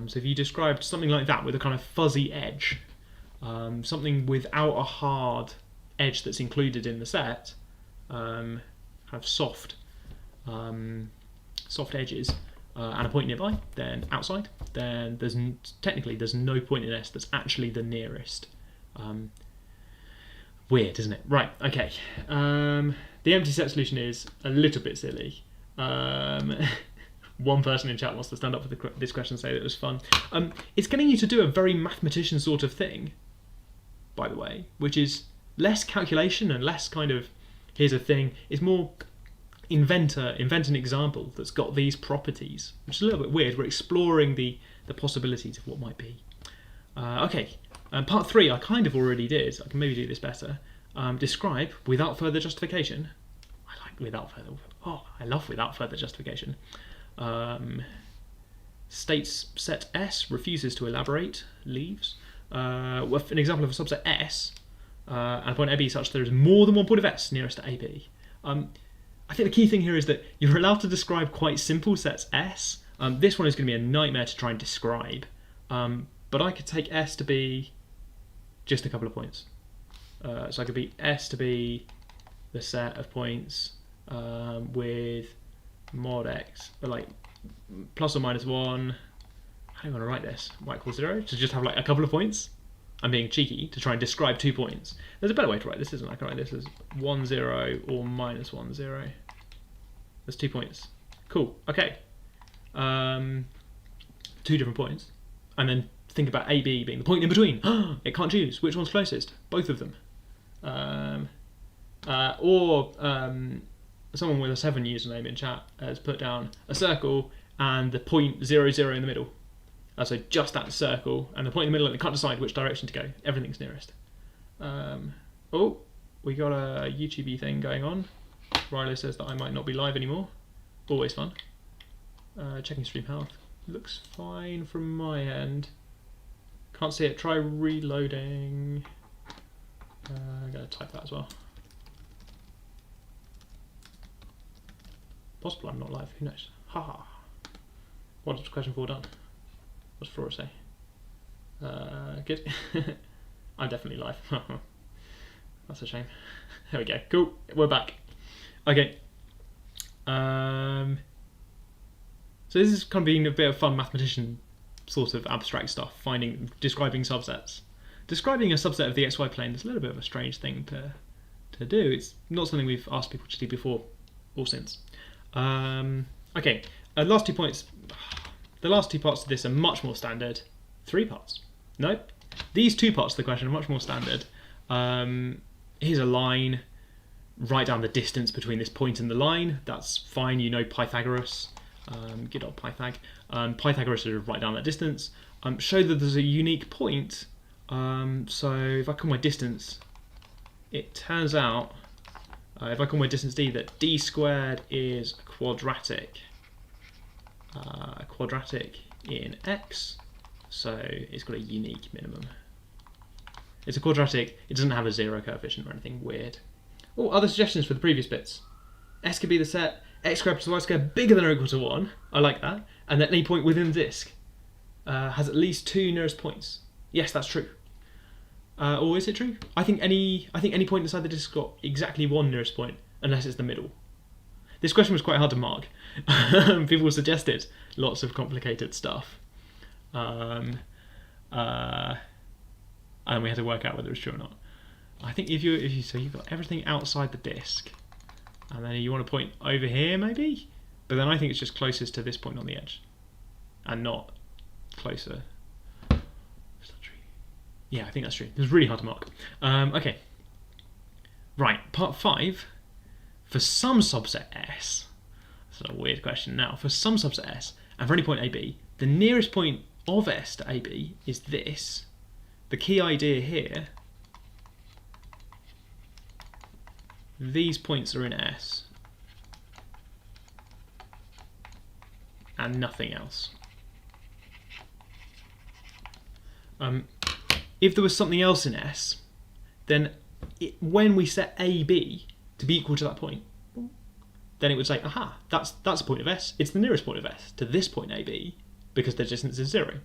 So if you described something like that with a kind of fuzzy edge, something without a hard edge that's included in the set, kind of soft edges, and a point nearby, then outside, then technically there's no point in S that's actually the nearest. Weird, isn't it? Right, okay. The empty set solution is a little bit silly. One person in chat wants to stand up for this question and say that it was fun. It's getting you to do a very mathematician sort of thing, by the way, which is less calculation and less kind of, here's a thing. It's more invent an example that's got these properties, which is a little bit weird. We're exploring the possibilities of what might be. Okay, part 3 I kind of already did. I can maybe do this better. Describe without further justification. I love without further justification. States set S, refuses to elaborate, leaves. An example of a subset S and a point AB such there is more than one point of S nearest to AB. I think the key thing here is that you're allowed to describe quite simple sets S. This one is going to be a nightmare to try and describe, but I could take S to be just a couple of points. So I could be S to be the set of points with mod X, like plus or minus 1. How do you want to write this? Y equals 0, to just have like a couple of points. I'm being cheeky to try and describe 2 points. There's a better way to write this, isn't there? I can write this as 1, 0 or minus 1, 0. There's 2 points. Cool, okay. 2 different points. And then think about AB being the point in between. It can't choose. Which one's closest? Both of them. Someone with a 7 username in chat has put down a circle and the point 0, 0 in the middle. So just that circle and the point in the middle, and they can't decide which direction to go. Everything's nearest. Oh, we got a YouTube thing going on. Riley says that I might not be live anymore. Always fun. Checking stream health. Looks fine from my end. Can't see it. Try reloading. I'm going to type that as well. Possible I'm not live. Who knows? Haha. What does question 4 done? What's Flora say? Good. I'm definitely live. That's a shame. There we go. Cool. We're back. Okay. So this is kind of being a bit of fun mathematician sort of abstract stuff, describing subsets. Describing a subset of the xy plane is a little bit of a strange thing to do. It's not something we've asked people to do before or since. Okay, last 2 points. The last 2 parts of this are much more standard. 3 parts. Nope. These 2 parts of the question are much more standard. Here's a line. Write down the distance between this point and the line. That's fine. You know Pythagoras. Good old Pythag. Pythagoras would write down that distance. Show that there's a unique point. So if I call my distance, it turns out, if I call my distance d, that d squared is quadratic. Quadratic in x, so it's got a unique minimum. It's a quadratic, it doesn't have a zero coefficient or anything weird. Oh, other suggestions for the previous bits. S could be the set x squared plus y squared bigger than or equal to 1, I like that, and that any point within the disk has at least 2 nearest points. Yes, that's true. Or is it true? I think any point inside the disk has got exactly 1 nearest point, unless it's the middle. This question was quite hard to mark. People suggested lots of complicated stuff. And we had to work out whether it was true or not. I think if you so you've got everything outside the disk, and then you want to point over here maybe, but then I think it's just closest to this point on the edge, and not closer. Is that true? Yeah, I think that's true. It was really hard to mark. Okay. Right, part 5. For some subset S, that's a weird question now, for some subset S, and for any point AB, the nearest point of S to AB is this. The key idea here, these points are in S, and nothing else. If there was something else in S, then when we set AB to be equal to that point, then it would say, aha, that's a point of S. It's the nearest point of S to this point AB because the distance is 0.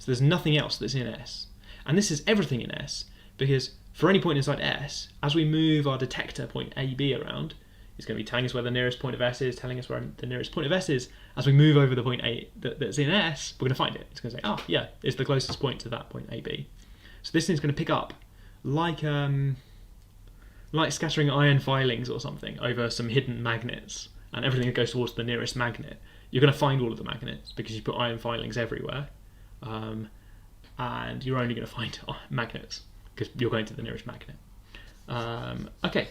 So there's nothing else that's in S. And this is everything in S because for any point inside S, as we move our detector point AB around, it's going to be telling us where the nearest point of S is, telling us where the nearest point of S is. As we move over the point A that's in S, we're going to find it. It's going to say, oh, yeah, it's the closest point to that point AB. So this thing's going to pick up like scattering iron filings or something over some hidden magnets, and everything that goes towards the nearest magnet, you're going to find all of the magnets because you put iron filings everywhere, and you're only going to find magnets because you're going to the nearest magnet. Okay.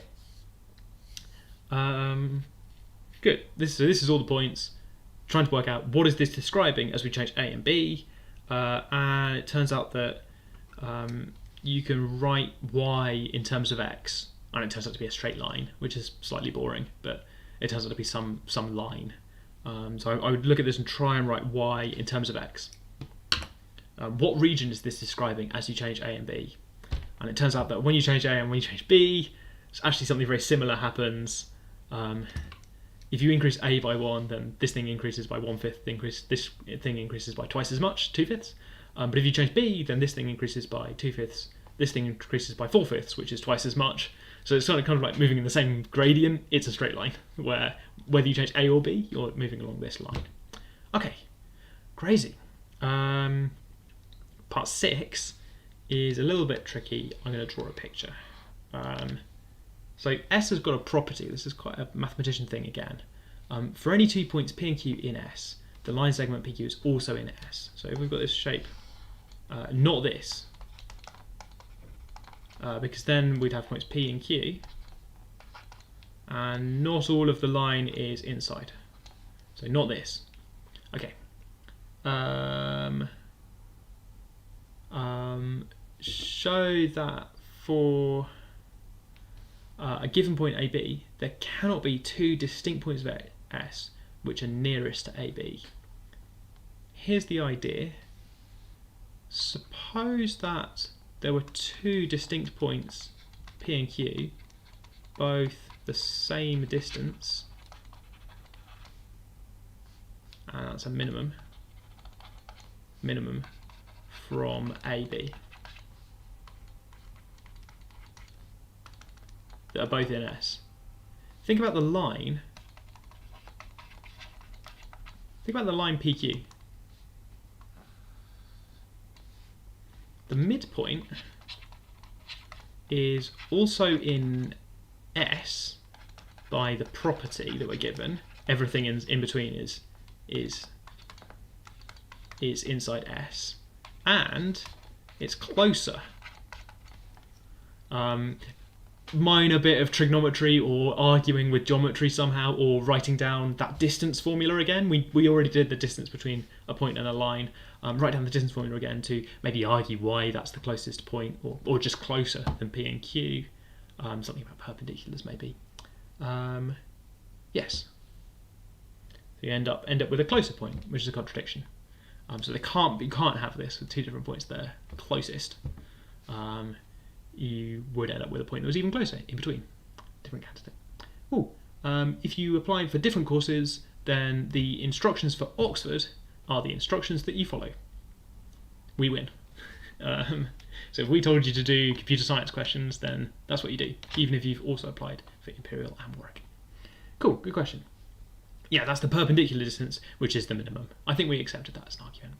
Good. This is all the points. Trying to work out what is this describing as we change A and B, and it turns out that you can write y in terms of x, and it turns out to be a straight line, which is slightly boring, but it turns out to be some line. So I would look at this and try and write y in terms of x. What region is this describing as you change A and B? And it turns out that when you change A and when you change B, it's actually something very similar happens. If you increase A by 1, then this thing increases by 1/5. This thing increases by twice as much, 2/5. But if you change B, then this thing increases by 2/5. This thing increases by 4/5, which is twice as much. So it's kind of like moving in the same gradient. It's a straight line, where whether you change A or B, you're moving along this line. Okay, crazy. Part 6 is a little bit tricky. I'm going to draw a picture. So S has got a property. This is quite a mathematician thing again. For any 2 points P and Q in S, the line segment PQ is also in S. So if we've got this shape, not this, because then we'd have points P and Q, and not all of the line is inside. So not this. Okay. Show that for a given point AB, there cannot be 2 distinct points of S which are nearest to AB. Here's the idea. Suppose that there were 2 distinct points, P and Q, both the same distance, and that's a minimum from AB, that are both in S. Think about the line. Think about the line PQ. The midpoint is also in S by the property that we're given. Everything in between is inside S, and it's closer. Minor bit of trigonometry or arguing with geometry somehow, or writing down that distance formula again. We already did the distance between a point and a line. Write down the distance formula again to maybe argue why that's the closest point, or just closer than P and Q. Something about perpendiculars maybe. Yes. So you end up with a closer point, which is a contradiction. So you can't have this with two different points there closest. You would end up with a point that was even closer in between. Different candidate. If you apply for different courses, then the instructions for Oxford are the instructions that you follow. We win. So if we told you to do computer science questions, then that's what you do, even if you've also applied for Imperial and Warwick. Cool, good question. Yeah, that's the perpendicular distance, which is the minimum. I think we accepted that as an argument.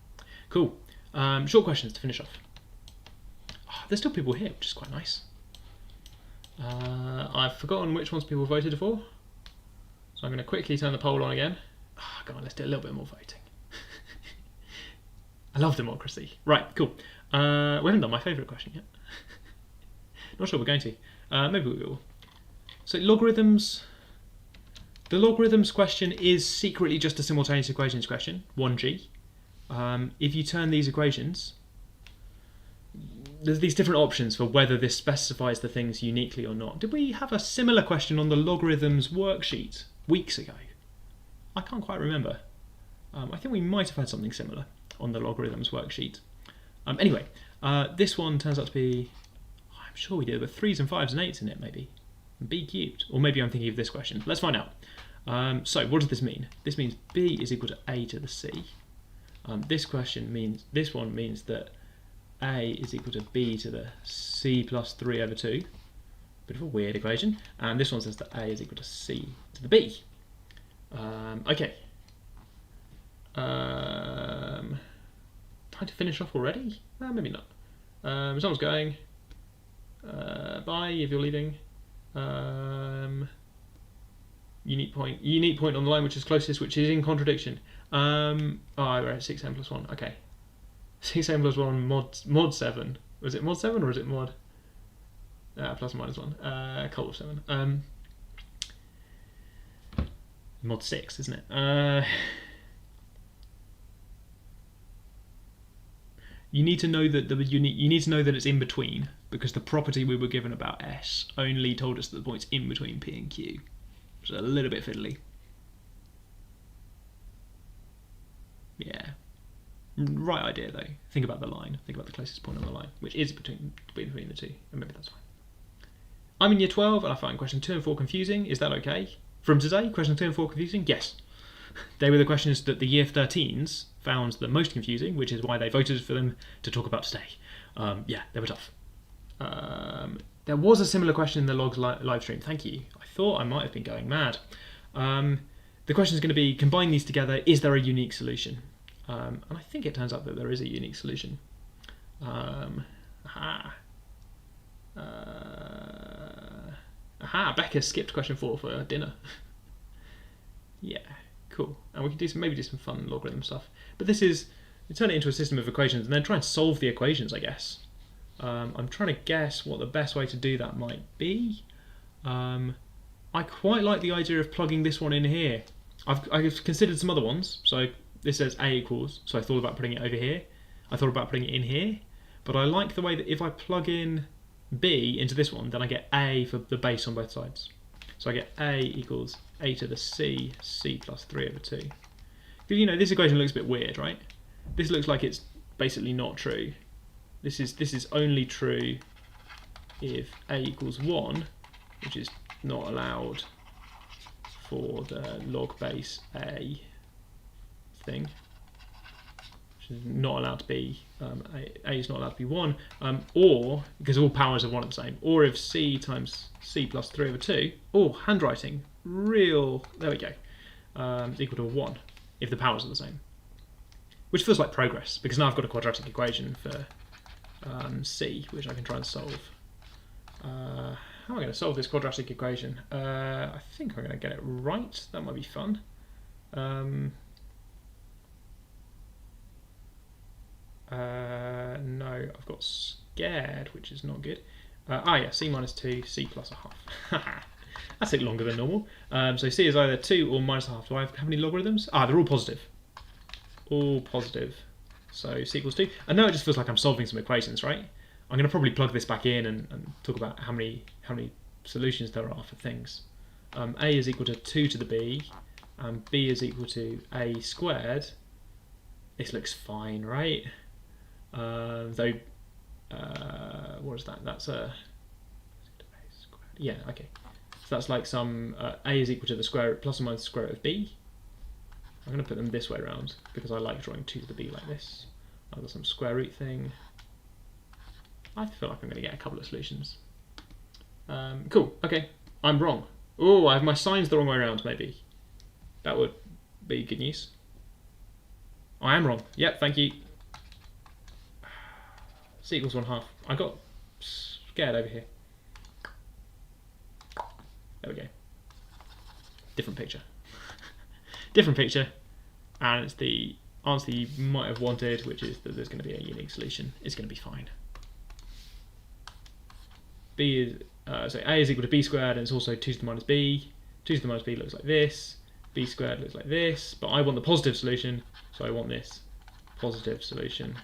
Cool. Short questions to finish off. There's still people here, which is quite nice. I've forgotten which ones people voted for, so I'm going to quickly turn the poll on again. Come on, let's do a little bit more voting. I love democracy. Right, cool. We haven't done my favourite question yet. Not sure we're going to. Maybe we will. So logarithms. The logarithms question is secretly just a simultaneous equations question, 1g. If you turn these equations, there's these different options for whether this specifies the things uniquely or not. Did we have a similar question on the logarithms worksheet weeks ago? I can't quite remember. I think we might have had something similar on the logarithms worksheet. Anyway, this one turns out to be, I'm sure we did, with 3s and 5s and 8s in it maybe. B cubed. Or maybe I'm thinking of this question. Let's find out. So what does this mean? This means B is equal to A to the C. This one means that A is equal to B to the C plus 3 over 2. Bit of a weird equation. And this one says that A is equal to C to the B. Okay. Time to finish off already? Maybe not. Someone's going. Bye if you're leaving. Unique point on the line which is closest, which is in contradiction. We're at 6n plus 1. Okay. 6n plus 1 mod 7. Was it mod 7 or is it mod? Plus or minus 1. Col of 7. Mod 6, isn't it? You need to know that you need to know that it's in between, because the property we were given about S only told us that the point's in between P and Q. Which is a little bit fiddly. Yeah. Right idea though. Think about the line. Think about the closest point on the line, which is between the two, and maybe that's fine. I'm in year 12 and I find question 2 and 4 confusing. Is that okay? From today, question 2 and 4 confusing? Yes. They were the questions that the year 13s found the most confusing, which is why they voted for them to talk about today. Yeah, they were tough. There was a similar question in the logs live stream. Thank you. I thought I might have been going mad. The question is going to be, combine these together, is there a unique solution? And I think it turns out that there is a unique solution. Becca skipped question 4 for dinner. Yeah, cool. And we can maybe do some fun logarithm stuff. But this is, you turn it into a system of equations and then try and solve the equations, I guess. I'm trying to guess what the best way to do that might be. I quite like the idea of plugging this one in here. I've considered some other ones. So this says A equals, so I thought about putting it over here. I thought about putting it in here. But I like the way that if I plug in B into this one, then I get A for the base on both sides. So I get A equals A to the C, C plus 3 over 2. Because, you know, this equation looks a bit weird, right? This looks like it's basically not true. This is only true if A equals 1, which is not allowed for the log base A thing, which is not allowed to be, A is not allowed to be 1, or, because all powers of 1 are the same, or if C times C plus 3 over 2, handwriting, there we go, is equal to 1, if the powers are the same. Which feels like progress, because now I've got a quadratic equation for C, which I can try and solve. How am I going to solve this quadratic equation? I think I'm going to get it right. That might be fun. No, I've got scared, which is not good. Yeah, c minus 2, c plus a half. That's a bit longer than normal. So c is either 2 or minus a half. Do I have any logarithms? They're all positive. All positive. So c equals 2. And now it just feels like I'm solving some equations, right? I'm going to probably plug this back in and talk about how many solutions there are for things. A is equal to 2 to the b, and b is equal to a squared. This looks fine, right? Though, what is that? That's a... Yeah, okay. So that's like some... a is equal to the square root plus or minus the square root of b. I'm going to put them this way around because I like drawing 2 to the b like this. I've got some square root thing. I feel like I'm going to get a couple of solutions. Cool, okay. I'm wrong. Oh, I have my signs the wrong way around, maybe. That would be good news. I am wrong. Yep, thank you. C equals 1/2. I got scared over here. There we go. Different picture. Different picture. And it's the answer you might have wanted, which is that there's going to be a unique solution. It's going to be fine. B is so a is equal to b squared, and it's also 2 to the minus b. 2 to the minus b looks like this. B squared looks like this. But I want the positive solution, so I want this positive solution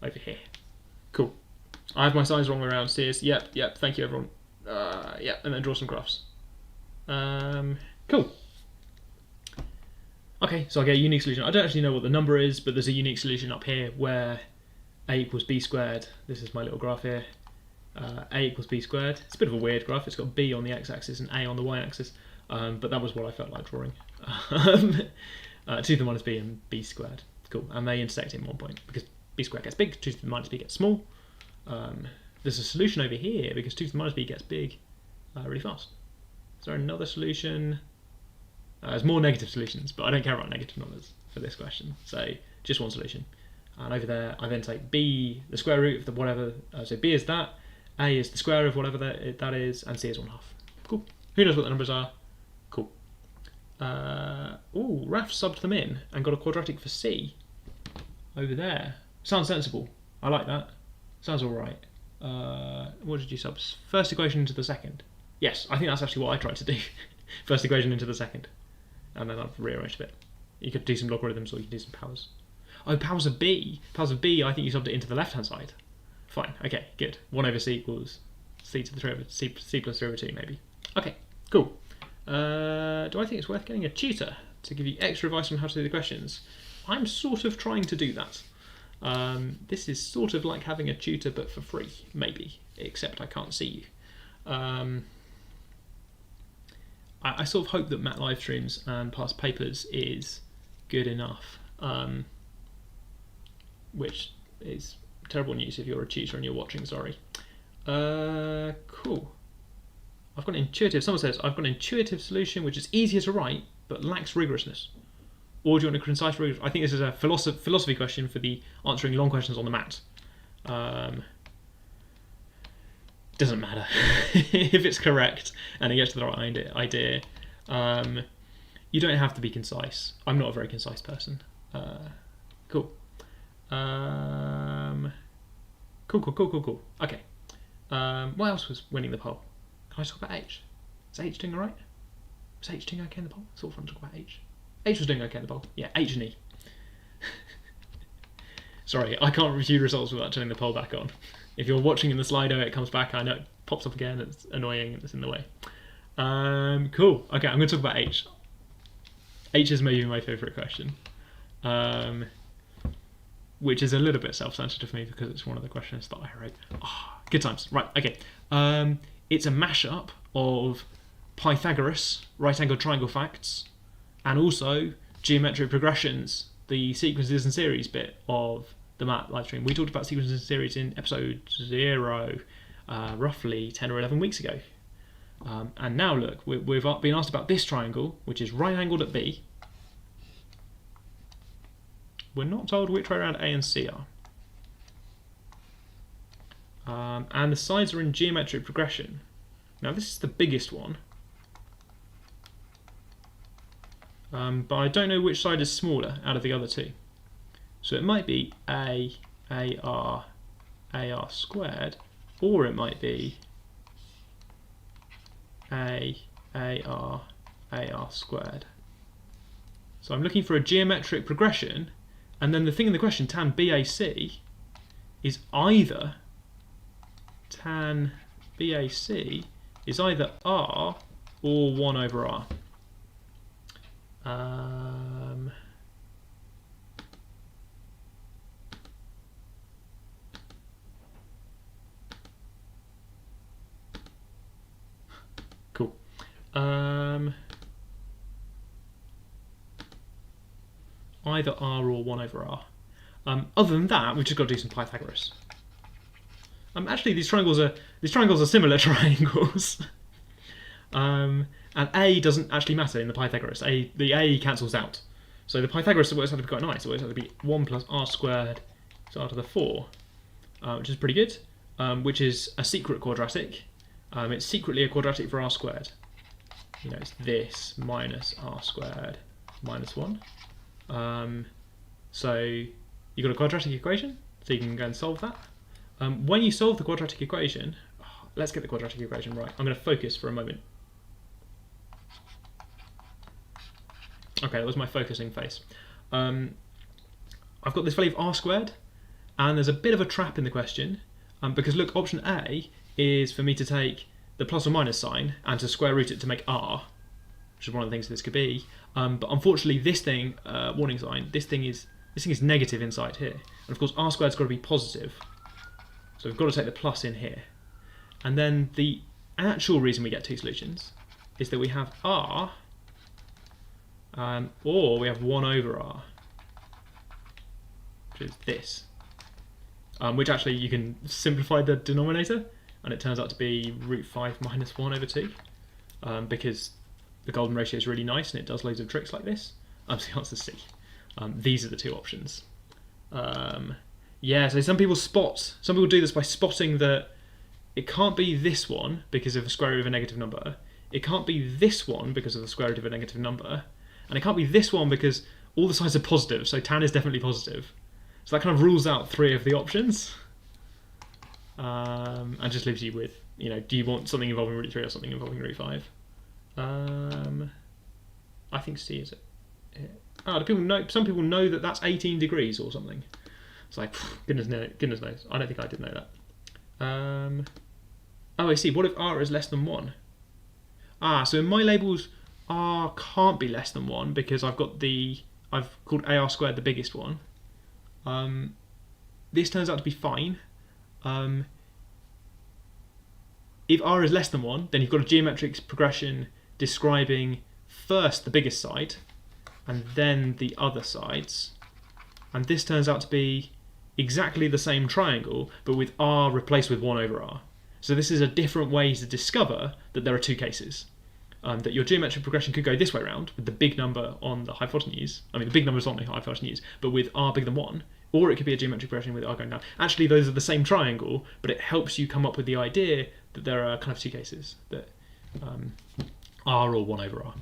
over here. Cool. I have my signs wrong around. Cheers. Yep. Thank you, everyone. Yep, and then draw some graphs. Cool. Okay, so I get a unique solution. I don't actually know what the number is, but there's a unique solution up here where a equals b squared. This is my little graph here. A equals b squared. It's a bit of a weird graph. It's got b on the x-axis and a on the y-axis, but that was what I felt like drawing. 2 to the minus b and b squared. Cool. And they intersect in one point because b squared gets big, 2 to the minus b gets small. There's a solution over here because 2 to the minus b gets big really fast. Is there another solution? There's more negative solutions, but I don't care about negative numbers for this question. So just one solution. And over there, I then take b, the square root of the whatever. So b is that, a is the square of whatever that is, and c is 1/2. Cool. Who knows what the numbers are? Cool. Ooh, Raf subbed them in and got a quadratic for c over there. Sounds sensible. I like that. Sounds all right. What did you sub? First equation into the second. Yes, I think that's actually what I tried to do. First equation into the second. And then I've rearranged a bit. You could do some logarithms or you could do some powers. Oh, powers of b. Powers of b, I think you subbed it into the left-hand side. Fine, okay, good. 1 over c equals c to the 3 over c plus 3 over 2, maybe. Okay, cool. Do I think it's worth getting a tutor to give you extra advice on how to do the questions? I'm sort of trying to do that. This is sort of like having a tutor but for free, maybe, except I can't see you. I sort of hope that MAT Livestreams and past papers is good enough, which is terrible news if you're a tutor and you're watching, sorry. Cool. I've got an intuitive, someone says, I've got an intuitive solution which is easier to write but lacks rigorousness. Or do you want a concise rigorous? I think this is a philosophy question for the answering long questions on the mat. Doesn't matter if it's correct and it gets to the right idea. You don't have to be concise. I'm not a very concise person. Cool. Cool. Okay. What else was winning the poll? Can I talk about H? Is H doing alright? Was H doing okay in the poll? It's all fun to talk about H. H was doing okay in the poll. Yeah, H and E. Sorry, I can't review results without turning the poll back on. If you're watching in the Slido, it comes back. I know it pops up again. It's annoying. It's in the way. Cool. Okay, I'm going to talk about H. H is maybe my favourite question, which is a little bit self-centered for me because it's one of the questions that I wrote. Oh, good times. Right. Okay. It's a mashup of Pythagoras, right-angled triangle facts, and also geometric progressions, the sequences and series bit of the MAT livestream. We talked about sequences and series in episode 0, roughly 10 or 11 weeks ago. And now look, we've been asked about this triangle, which is right-angled at B. We're not told which way around A and C are. And the sides are in geometric progression. Now this is the biggest one. But I don't know which side is smaller out of the other two. So it might be AR squared, or it might be AR squared. So I'm looking for a geometric progression, and then the thing in the question, tan BAC, is either tan BAC is either R or 1 over R. Cool. Either R or 1 over R. Other than that, we've just got to do some Pythagoras. Actually, these triangles are similar triangles. And A doesn't actually matter in the Pythagoras. The A cancels out. So the Pythagoras works out to be quite nice. It works out to be 1 plus R squared to R to the 4, which is pretty good, which is a secret quadratic. It's secretly a quadratic for R squared. You know, it's this minus R squared minus 1. So you've got a quadratic equation, so you can go and solve that. When you solve the quadratic equation, let's get the quadratic equation right. I'm going to focus for a moment. Okay, that was my focusing face. I've got this value of R squared, and there's a bit of a trap in the question, because look, option A is for me to take the plus or minus sign and to square root it to make R, which is one of the things this could be. But unfortunately, this thing, warning sign, this thing is negative inside here, and of course R squared's got to be positive. So we've got to take the plus in here. And then the actual reason we get two solutions is that we have R, or we have 1 over R, which is this. Which actually you can simplify the denominator, and it turns out to be root 5 minus 1 over 2, because the golden ratio is really nice and it does loads of tricks like this. So the answer is C. These are the two options. Yeah, so some people do this by spotting that it can't be this one because of the square root of a negative number, it can't be this one because of the square root of a negative number, and it can't be this one because all the sides are positive, so tan is definitely positive. So that kind of rules out 3 of the options, and just leaves you with, you know, do you want something involving root 3 or something involving root 5? I think C is it. Do people know? Some people know that that's 18 degrees or something. It's like, goodness knows. I don't think I did know that. Oh, I see. What if R is less than 1? So in my labels, R can't be less than 1 because I've called AR squared the biggest one. This turns out to be fine. If R is less than 1, then you've got a geometric progression describing first the biggest side and then the other sides. And this turns out to be exactly the same triangle, but with R replaced with 1 over R. So this is a different way to discover that there are two cases. That your geometric progression could go this way around, with the big number on the hypotenuse. I mean, the big number is on the hypotenuse, but with R bigger than 1. Or it could be a geometric progression with R going down. Actually, those are the same triangle, but it helps you come up with the idea that there are kind of two cases, that R or 1 over R.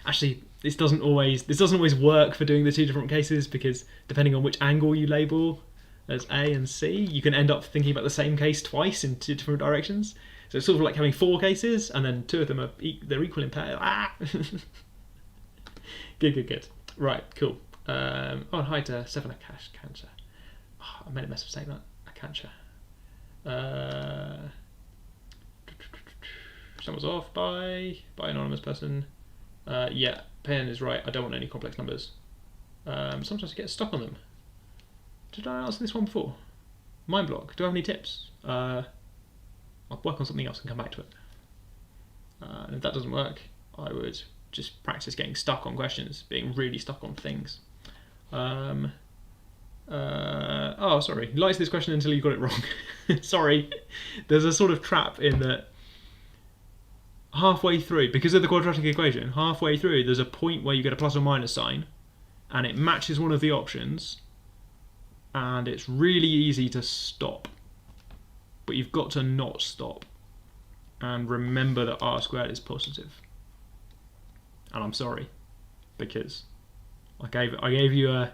Actually, this doesn't always work for doing the two different cases, because depending on which angle you label as A and C, you can end up thinking about the same case twice in 2 different directions. So it's sort of like having 4 cases, and then 2 of them they're equal in pair. Good. Right, cool. Hi to Seven Akancha. I made a mess of saying that. Akancha. Someone's off by anonymous person. Yeah, Pen is right. I don't want any complex numbers. Sometimes I get stuck on them. Did I answer this one before? Mind block. Do I have any tips? I'll work on something else and come back to it. And if that doesn't work, I would just practice getting stuck on questions, being really stuck on things. Sorry. You liked this question until you got it wrong. Sorry. There's a sort of trap in that halfway through, because of the quadratic equation, halfway through there's a point where you get a plus or minus sign, and it matches one of the options, and it's really easy to stop. But you've got to not stop and remember that R squared is positive. And I'm sorry, because I gave you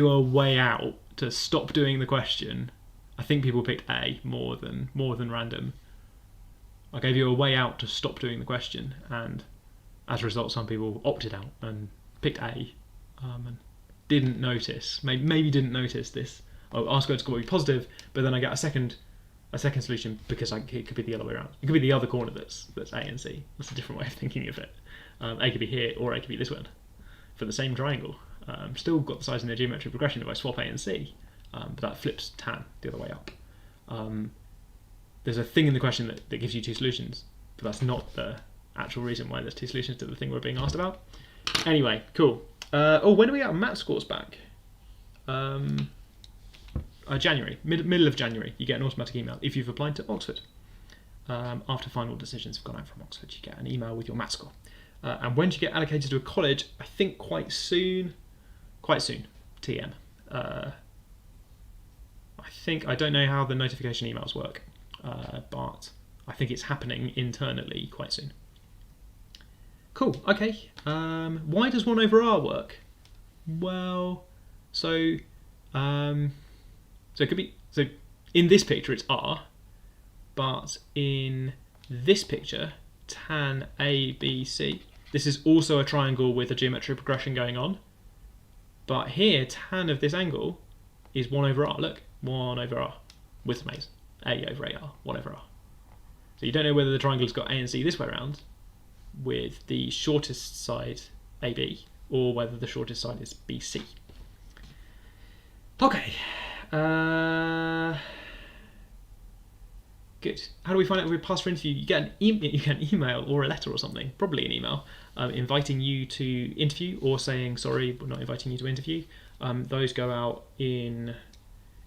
a way out to stop doing the question, I think people picked A more than random. I gave you a way out to stop doing the question, and as a result, some people opted out and picked A, and didn't notice, maybe didn't notice this. Oh, R-squared score will be positive, but then I get a second solution because it could be the other way around. It could be the other corner that's A and C. That's a different way of thinking of it. A could be here, or A could be this one for the same triangle. Still got the size in the geometric progression if I swap A and C, but that flips tan the other way up. There's a thing in the question that gives you two solutions, but that's not the actual reason why there's two solutions to the thing we're being asked about. Anyway, cool. When do we get our math scores back? January, middle of January, you get an automatic email if you've applied to Oxford. After final decisions have gone out from Oxford, you get an email with your math score. And when do you get allocated to a college? I think quite soon, TM. I don't know how the notification emails work, but I think it's happening internally quite soon. Cool, okay. Why does 1 over r work? Well, so it could be, so in this picture it's r, but in this picture, tan ABC, this is also a triangle with a geometric progression going on, but here tan of this angle is 1 over r, look, 1 over r, with some a's, a over ar, 1 over r. So you don't know whether the triangle's got a and c this way around, with the shortest side AB, or whether the shortest side is BC. Okay. Good. How do we find out if we pass for interview? You get an email or a letter or something, probably an email, inviting you to interview or saying, sorry, we're not inviting you to interview. Those go out in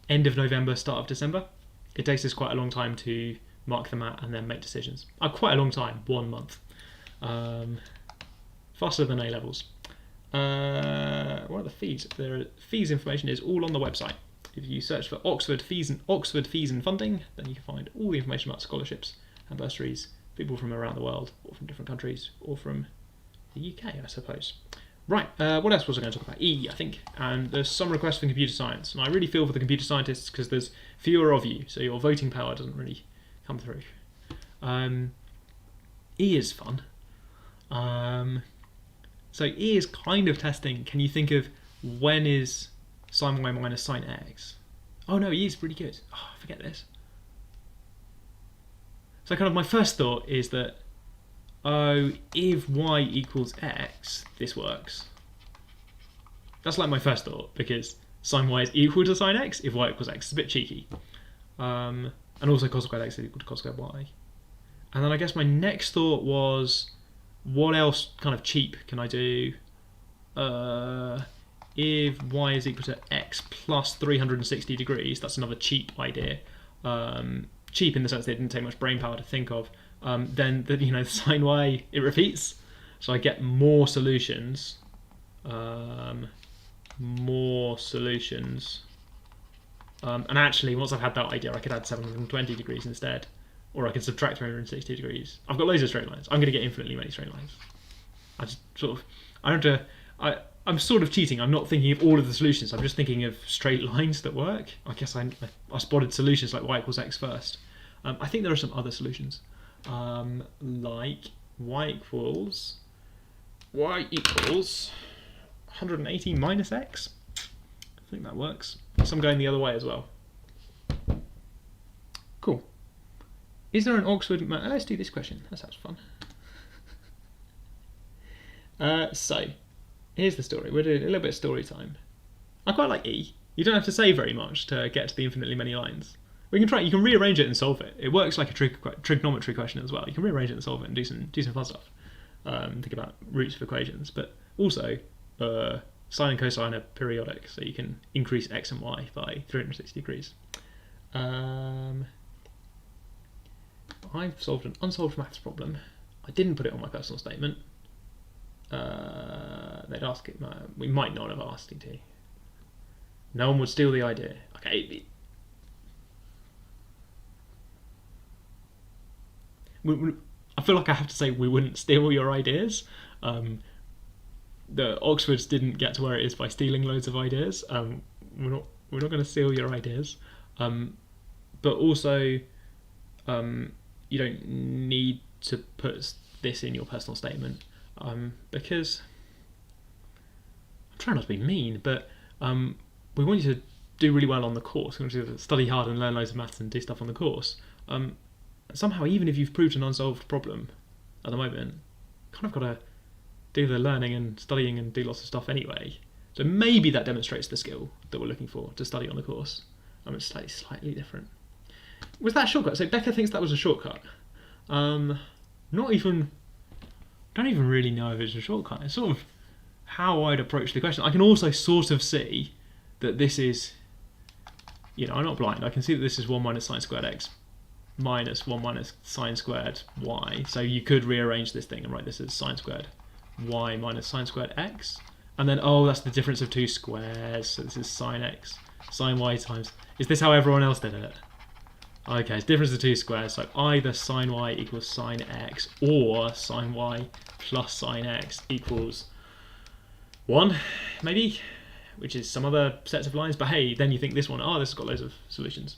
end of November, start of December. It takes us quite a long time to mark them out and then make decisions. Quite a long time, 1 month. Faster than A-levels. What are the fees? The fees information is all on the website. If you search for Oxford fees and funding, then you can find all the information about scholarships and bursaries, people from around the world, or from different countries, or from the UK, I suppose. Right, what else was I going to talk about? E, I think, and there's some requests for computer science, and I really feel for the computer scientists because there's fewer of you, so your voting power doesn't really come through. E is fun. So E is kind of testing. Can you think of when is sine y minus sine x? Oh no, E is pretty good. Oh, forget this. So kind of my first thought is that, oh, if y equals x, this works. That's like my first thought, because sine y is equal to sine x if y equals x. It's a bit cheeky. And also cos squared x is equal to cos squared y. And then I guess my next thought was, what else kind of cheap can I do? If y is equal to x plus 360 degrees, that's another cheap idea. Cheap in the sense that it didn't take much brain power to think of. Then the sine y, it repeats, so I get more solutions. And actually, once I've had that idea, I could add 720 degrees instead. Or I can subtract 360 degrees. I've got loads of straight lines. I'm going to get infinitely many straight lines. I'm sort of cheating. I'm not thinking of all of the solutions. I'm just thinking of straight lines that work. I guess I spotted solutions like y equals x first. I think there are some other solutions. Like y equals 180 minus x. I think that works. Some going the other way as well. Cool. Is there an Oxford MAT? Let's do this question. That sounds fun. So, here's the story. We're doing a little bit of story time. I quite like E. You don't have to say very much to get to the infinitely many lines. We can try. You can rearrange it and solve it. It works like a trigonometry question as well. You can rearrange it and solve it and do some fun stuff. Think about roots of equations, but also sine and cosine are periodic, so you can increase x and y by 360 degrees. I've solved an unsolved maths problem. I didn't put it on my personal statement. They'd ask it. We might not have asked it to. No one would steal the idea. Okay. I feel like I have to say we wouldn't steal your ideas. The Oxfords didn't get to where it is by stealing loads of ideas. We're not going to steal your ideas. but also you don't need to put this in your personal statement because I'm trying not to be mean, but we want you to do really well on the course. We want you to study hard and learn loads of maths and do stuff on the course. Somehow, even if you've proved an unsolved problem at the moment, kind of got to do the learning and studying and do lots of stuff anyway. So maybe that demonstrates the skill that we're looking for to study on the course. It's slightly different. Was that a shortcut? So Becca thinks that was a shortcut. Don't even really know if it's a shortcut. It's sort of how I'd approach the question. I can also sort of see that this is, I'm not blind. I can see that this is 1 minus sine squared x minus 1 minus sine squared y. So you could rearrange this thing and write this as sine squared y minus sine squared x. And then, that's the difference of two squares. So this is sine x, sine y times. Is this how everyone else did it? Okay, it's difference of two squares. So either sine y equals sine x or sine y plus sine x equals 1, maybe, which is some other sets of lines. But hey, then you think this one, this has got loads of solutions.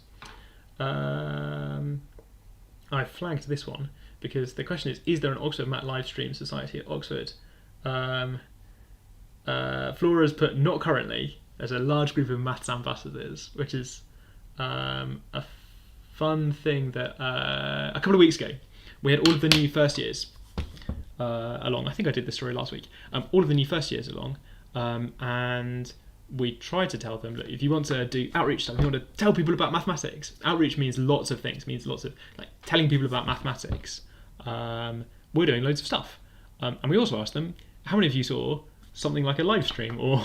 I flagged this one because the question is there an Oxford MAT Livestream society at Oxford? Flora's put not currently. There's a large group of maths ambassadors, which is a fun thing that a couple of weeks ago we had all of the new first years along. I think I did this story last week. All of the new first years along, and we tried to tell them that if you want to do outreach stuff, you want to tell people about mathematics. Outreach means lots of things. It means lots of telling people about mathematics. We're doing loads of stuff, and we also asked them, how many of you saw something like a live stream or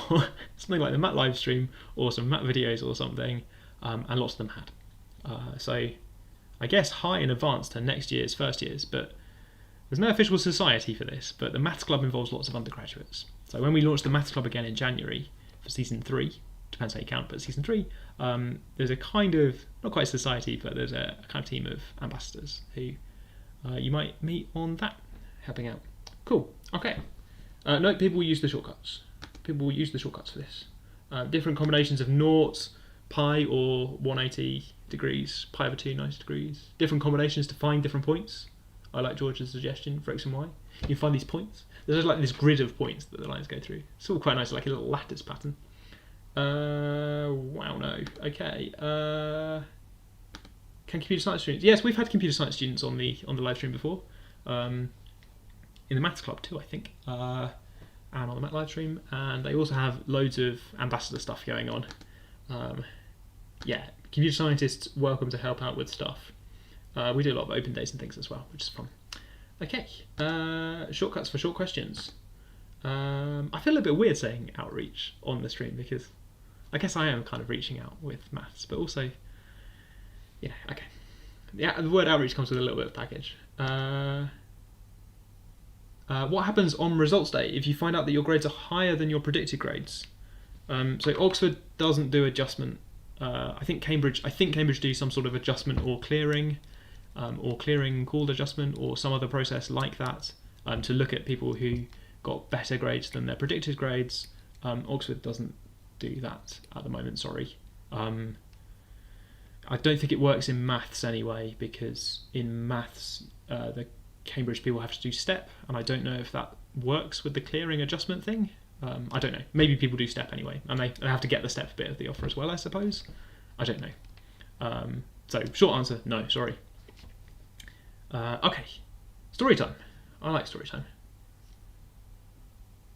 something like the MAT live stream or some MAT videos or something, and lots of them had. So I guess high in advance to next year's first years, but there's no official society for this, but the Maths Club involves lots of undergraduates. So when we launch the Maths Club again in January for season 3, depends how you count, but season 3, there's a kind of, not quite a society, but there's a kind of team of ambassadors who you might meet on that, helping out. Cool, okay. Note people will use the shortcuts. People will use the shortcuts for this. Different combinations of noughts, pi or 180 degrees, pi over 2 90 degrees. Different combinations to find different points. I like George's suggestion for x and y. You find these points. There's like this grid of points that the lines go through. It's all quite nice, like a little lattice pattern. Wow, no. Okay. Can computer science students? Yes, we've had computer science students on the live stream before. In the Maths Club too, I think. And on the MAT live stream. And they also have loads of ambassador stuff going on. Yeah, computer scientists welcome to help out with stuff. We do a lot of open days and things as well, which is fun. Okay, shortcuts for short questions. I feel a bit weird saying outreach on the stream because I guess I am kind of reaching out with maths, but also, okay. Yeah, the word outreach comes with a little bit of baggage. What happens on results day if you find out that your grades are higher than your predicted grades? So Oxford doesn't do adjustment. I think Cambridge do some sort of adjustment or clearing called adjustment or some other process like that to look at people who got better grades than their predicted grades. Oxford doesn't do that at the moment, sorry. I don't think it works in maths anyway, because in maths the Cambridge people have to do STEP, and I don't know if that works with the clearing adjustment thing. I don't know. Maybe people do STEP anyway, and they have to get the STEP bit of the offer as well, I suppose. I don't know. So short answer, no, sorry. Okay, story time. I like story time.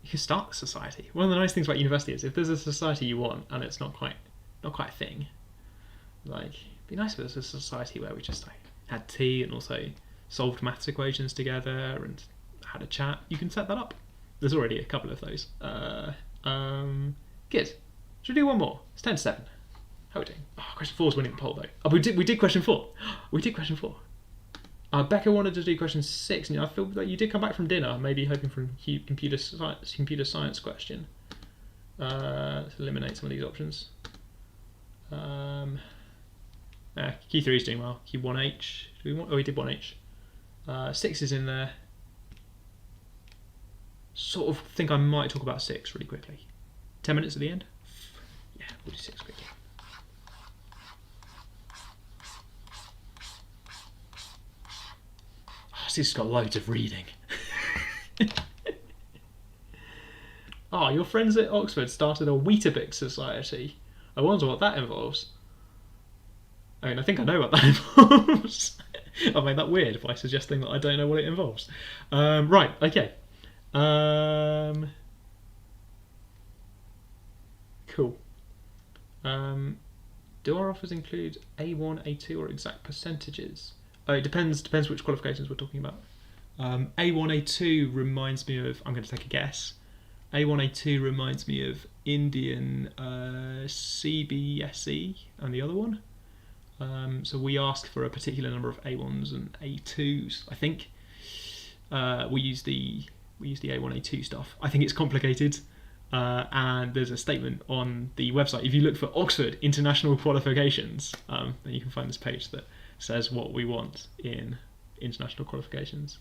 You can start a society. One of the nice things about university is if there's a society you want and it's not quite a thing, like it'd be nice if there's a society where we just had tea and also solved maths equations together and had a chat. You can set that up. There's already a couple of those. Good. Should we do one more? It's 10 to 7. How are we doing? Question 4 is winning the poll though. We did question 4. We did question 4. Becca wanted to do question 6, and I feel like you did come back from dinner, maybe hoping for a computer science question. Let's eliminate some of these options. Q3 is doing well. Q1H. We did 1H. 6 is in there. Sort of think I might talk about 6 really quickly. 10 minutes at the end? Yeah, we'll do 6 quickly. this has got loads of reading. Oh, your friends at Oxford started a Weetabix society. I wonder what that involves. I mean, I think I know what that involves. I made that weird by suggesting that I don't know what it involves. Right, okay. Cool. Do our offers include A1, A2, or exact percentages? Oh, it depends which qualifications we're talking about. A1, A2 reminds me of, I'm going to take a guess. A1, A2 reminds me of Indian CBSE and the other one. So we ask for a particular number of A1s and A2s. I think we use the A1, A2 stuff. I think it's complicated, and there's a statement on the website. If you look for Oxford International Qualifications, then you can find this page that says what we want in international qualifications.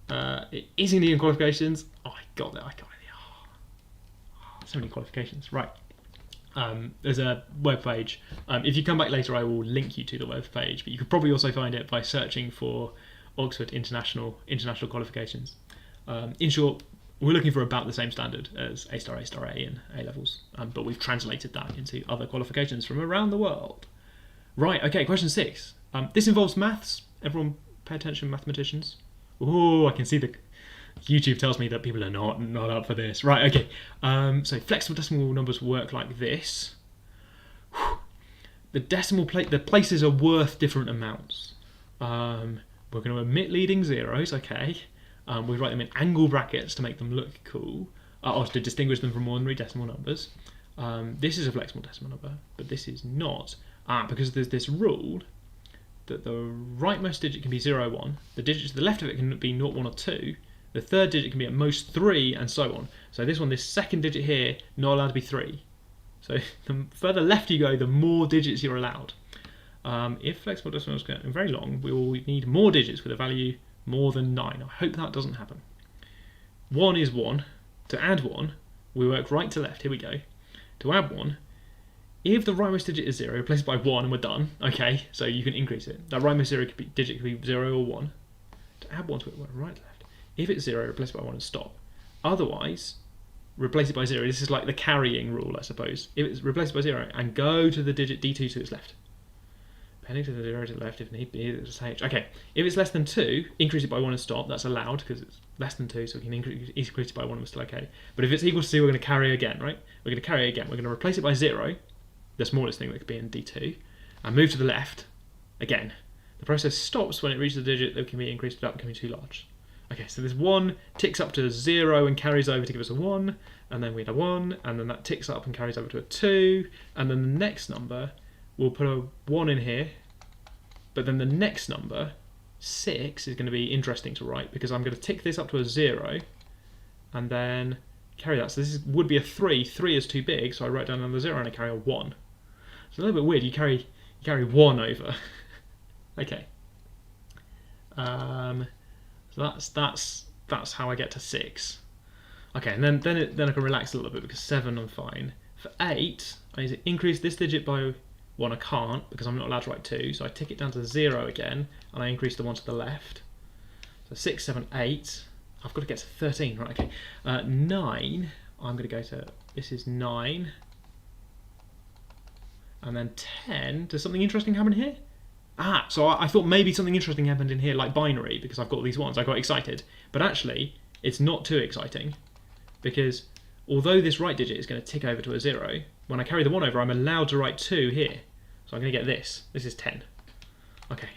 It is Indian qualifications. Oh, I got it. So many qualifications. Right. There's a web page. If you come back later, I will link you to the web page, but you could probably also find it by searching for Oxford International Qualifications. In short, we're looking for about the same standard as A star, A in A levels, but we've translated that into other qualifications from around the world. Right, okay, question 6. This involves maths. Everyone pay attention, mathematicians. Oh, I can see the YouTube tells me that people are not up for this. Right, okay. So flexible decimal numbers work like this. The the places are worth different amounts. We're going to omit leading zeros, okay. We write them in angle brackets to make them look cool, or to distinguish them from ordinary decimal numbers. This is a flexible decimal number, but this is not. Because there's this rule that the rightmost digit can be 0, 1, the digit to the left of it can be 0, 1 or 2, the third digit can be at most 3, and so on. So this second digit here, not allowed to be 3. So the further left you go, the more digits you're allowed. If flexible decimals get very long, we will need more digits with a value more than 9. I hope that doesn't happen. 1 is 1. To add 1, we work right to left. Here we go. To add 1, if the rightmost digit is 0, replace it by 1 and we're done. Okay, so you can increase it. That rightmost digit could be 0 or 1. To add 1 to it, work right to left. If it's 0, replace it by 1 and stop. Otherwise, replace it by 0. This is like the carrying rule, I suppose. If it's replaced by 0 and go to the digit D2 to its left. Pending to the 0 to the left if need be, it's H. Okay, if it's less than 2, increase it by 1 and stop. That's allowed because it's less than 2, so we can increase it by 1 and we're still okay. But if it's equal to 2, we're going to carry again, right? We're going to carry again. We're going to replace it by 0, the smallest thing that could be in D2, and move to the left again. The process stops when it reaches the digit that can be increased without becoming too large. Okay, so this 1 ticks up to 0 and carries over to give us a 1, and then we had a 1, and then that ticks up and carries over to a 2, and then the next number, we'll put a 1 in here, but then the next number, 6, is going to be interesting to write, because I'm going to tick this up to a 0, and then carry that. So this would be a 3. 3 is too big, so I write down another 0 and I carry a 1. It's a little bit weird. You carry 1 over. Okay. So that's how I get to 6. Okay, and then I can relax a little bit because 7 I'm fine. For 8, I need to increase this digit by 1. I can't because I'm not allowed to write 2, so I tick it down to 0 again, and I increase the 1 to the left. So 6, 7, 8. I've got to get to 13, right? Okay. 9. I'm going to go to. This is 9. And then 10. Does something interesting happen here? So I thought maybe something interesting happened in here, like binary, because I've got these ones. I got excited. But actually, it's not too exciting, because although this right digit is going to tick over to a 0, when I carry the 1 over, I'm allowed to write 2 here. So I'm going to get this. This is 10. Okay.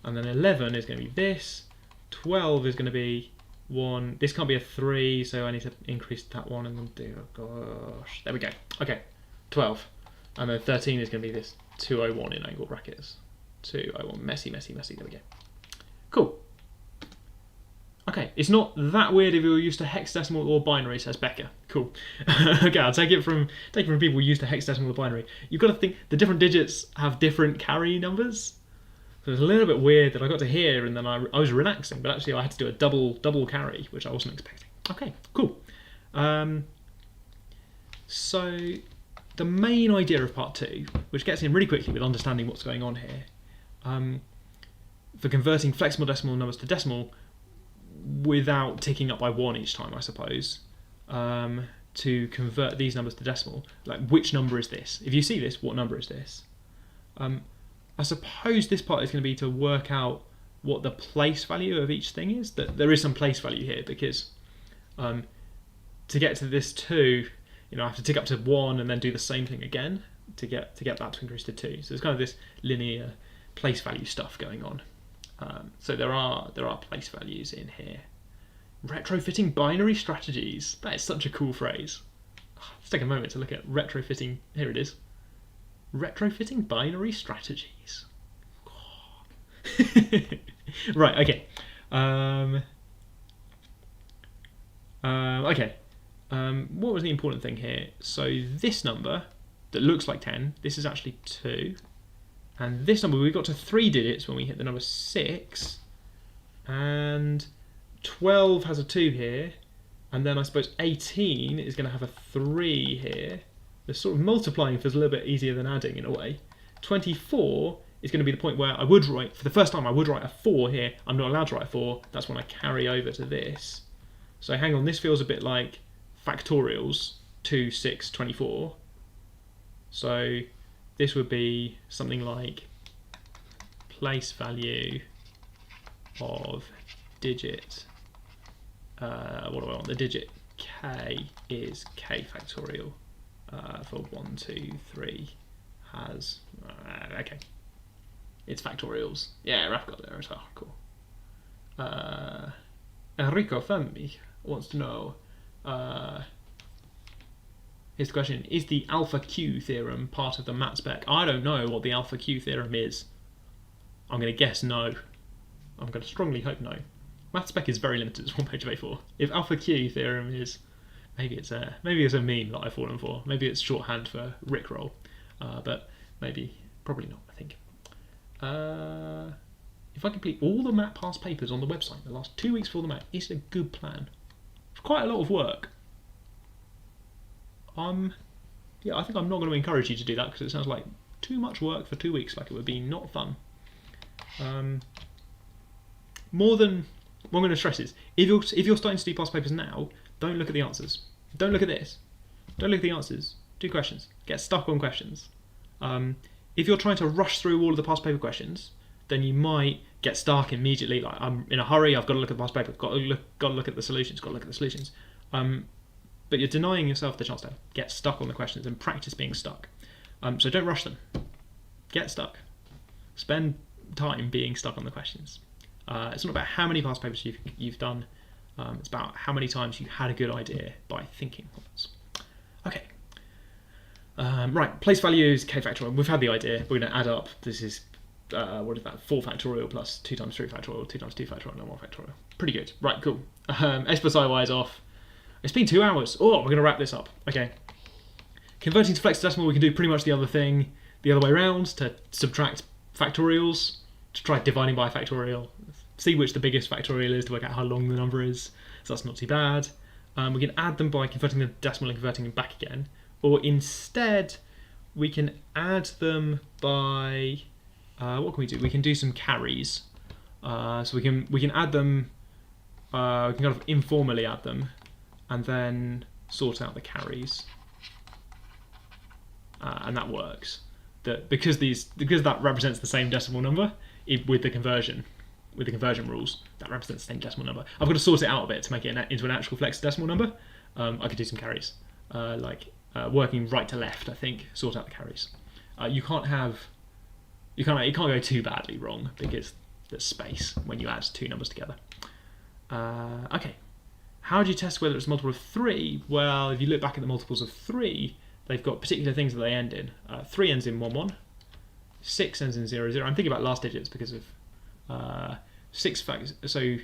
And then 11 is going to be this. 12 is going to be 1. This can't be a 3, so I need to increase that one and then do. Oh gosh. There we go. Okay. 12. And then 13 is going to be this 201 in angle brackets. 201. Messy. There we go. Cool. Okay, it's not that weird if you're used to hexadecimal or binary, says Becca. Cool. Okay, I'll take it from people used to hexadecimal or binary. You've got to think the different digits have different carry numbers. So it's a little bit weird that I got to here and then I was relaxing, but actually I had to do a double carry, which I wasn't expecting. Okay, cool. So the main idea of part 2, which gets in really quickly with understanding what's going on here. for converting flexible decimal numbers to decimal without ticking up by 1 each time, I suppose, to convert these numbers to decimal. Like, which number is this? If you see this, what number is this? I suppose this part is going to be to work out what the place value of each thing is. That there is some place value here, because to get to this 2, I have to tick up to 1 and then do the same thing again to get that to increase to 2. So there's kind of this linear place value stuff going on. So there are place values in here. Retrofitting binary strategies. That is such a cool phrase. Let's take a moment to look at retrofitting. Here it is. Retrofitting binary strategies. Right, okay. Okay. What was the important thing here? So this number that looks like 10, this is actually 2. And this number, we got to 3 digits when we hit the number 6. And 12 has a 2 here. And then I suppose 18 is going to have a 3 here. The sort of multiplying feels a little bit easier than adding in a way. 24 is going to be the point where I would write, for the first time I would write a 4 here. I'm not allowed to write a 4. That's when I carry over to this. So hang on, this feels a bit like factorials, 2, 6, 24. So this would be something like place value of digit, what do I want? The digit k is k factorial for 1, 2, 3 has, okay, it's factorials. Yeah, I've got there as well, cool. Enrico Femmi wants to know, here's the question, is the alpha Q theorem part of the MAT spec? I don't know what the alpha Q theorem is. I'm going to guess no. I'm going to strongly hope no. MAT spec is very limited, it's 1 page of A4. If alpha Q theorem is, maybe it's a meme that I've fallen for. Maybe it's shorthand for Rickroll, but probably not, I think. If I complete all the MAT past papers on the website the last 2 weeks before the MAT, is it a good plan? It's quite a lot of work. Yeah, I think I'm not going to encourage you to do that because it sounds like too much work for 2 weeks, like it would be not fun. What I'm going to stress is, if you're starting to do past papers now, don't look at the answers. Don't look at this. Don't look at the answers. Do questions. Get stuck on questions. If you're trying to rush through all of the past paper questions, then you might get stuck immediately. Like, I'm in a hurry, I've got to look at the past paper, got to look at the solutions, but you're denying yourself the chance to get stuck on the questions and practice being stuck. So don't rush them. Get stuck. Spend time being stuck on the questions. It's not about how many past papers you've done. It's about how many times you had a good idea by thinking once. Okay. Right, place values, k factorial. We've had the idea. We're going to add up. This is, what is that? 4 factorial plus 2 times 3 factorial, 2 times 2 factorial, and 1 factorial. Pretty good. Right, cool. S plus IY is off. It's been 2 hours. Oh, we're going to wrap this up. Okay. Converting to flexidecimal, we can do pretty much the other thing the other way around, to subtract factorials, to try dividing by a factorial, see which the biggest factorial is to work out how long the number is. So that's not too bad. We can add them by converting the decimal and converting them back again. Or instead, we can add them by, what can we do? We can do some carries. So we can add them, we can kind of informally add them, and then sort out the carries. And that works. Because that represents the same decimal number with the conversion rules, that represents the same decimal number. I've got to sort it out a bit to make it into an actual flexidecimal number. I could do some carries, working right to left. I think sort out the carries. It can't go too badly wrong because there's space when you add 2 numbers together. Okay, how do you test whether it's a multiple of 3? Well, if you look back at the multiples of 3, they've got particular things that they end in. 3 ends in 1, 1. 6 ends in 0, 0. I'm thinking about last digits because of 6 factors. So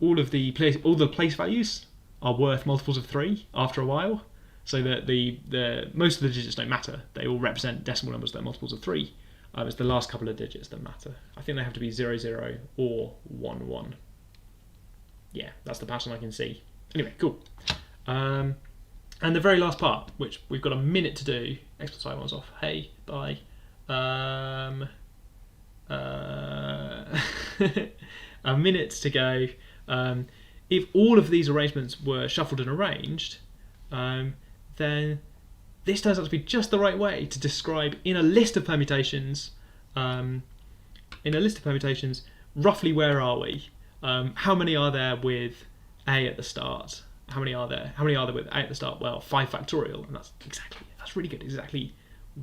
all the place values are worth multiples of 3 after a while. So that the most of the digits don't matter. They all represent decimal numbers that are multiples of 3. It's the last couple of digits that matter. I think they have to be 0, 0 or 1, 1. Yeah, that's the pattern I can see. Anyway, cool. And the very last part, which we've got a minute to do. X plus I one's off. Hey, bye. a minute to go. If all of these arrangements were shuffled and arranged, then this turns out to be just the right way to describe in a list of permutations. Roughly where are we? How many are there with a at the start? How many are there with a at the start? Well, 5 factorial, and that's really good. Exactly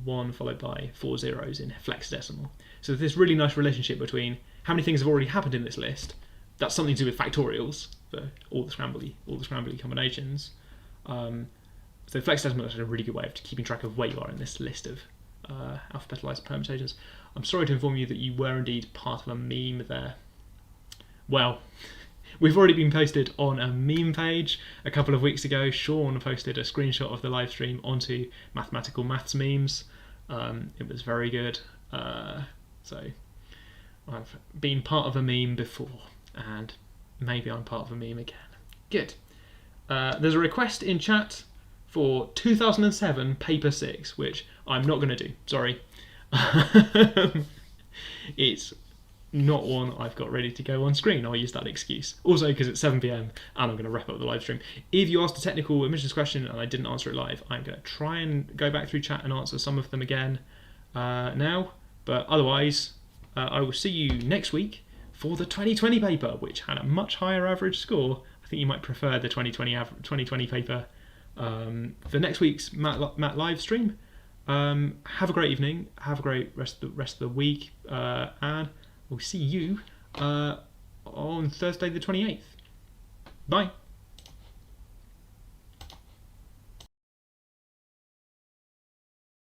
1 followed by 4 zeros in flexidecimal. So there's this really nice relationship between how many things have already happened in this list. That's something to do with factorials for all the scrambly combinations. So flexidecimal is a really good way of keeping track of where you are in this list of alphabetized permutations. I'm sorry to inform you that you were indeed part of a meme there. Well, we've already been posted on a meme page a couple of weeks ago. Sean posted a screenshot of the live stream onto Mathematical Maths Memes. It was very good. So I've been part of a meme before, and maybe I'm part of a meme again. Good. There's a request in chat for 2007 paper 6, which I'm not going to do. Sorry. It's not one I've got ready to go on screen. I'll use that excuse. Also because it's 7 PM and I'm going to wrap up the live stream. If you asked a technical admissions question and I didn't answer it live, I'm going to try and go back through chat and answer some of them again now. But otherwise, I will see you next week for the 2020 paper, which had a much higher average score. I think you might prefer the 2020 paper for next week's MAT live stream. Have a great evening. Have a great rest of the week, and we'll see you on Thursday the 28th. Bye.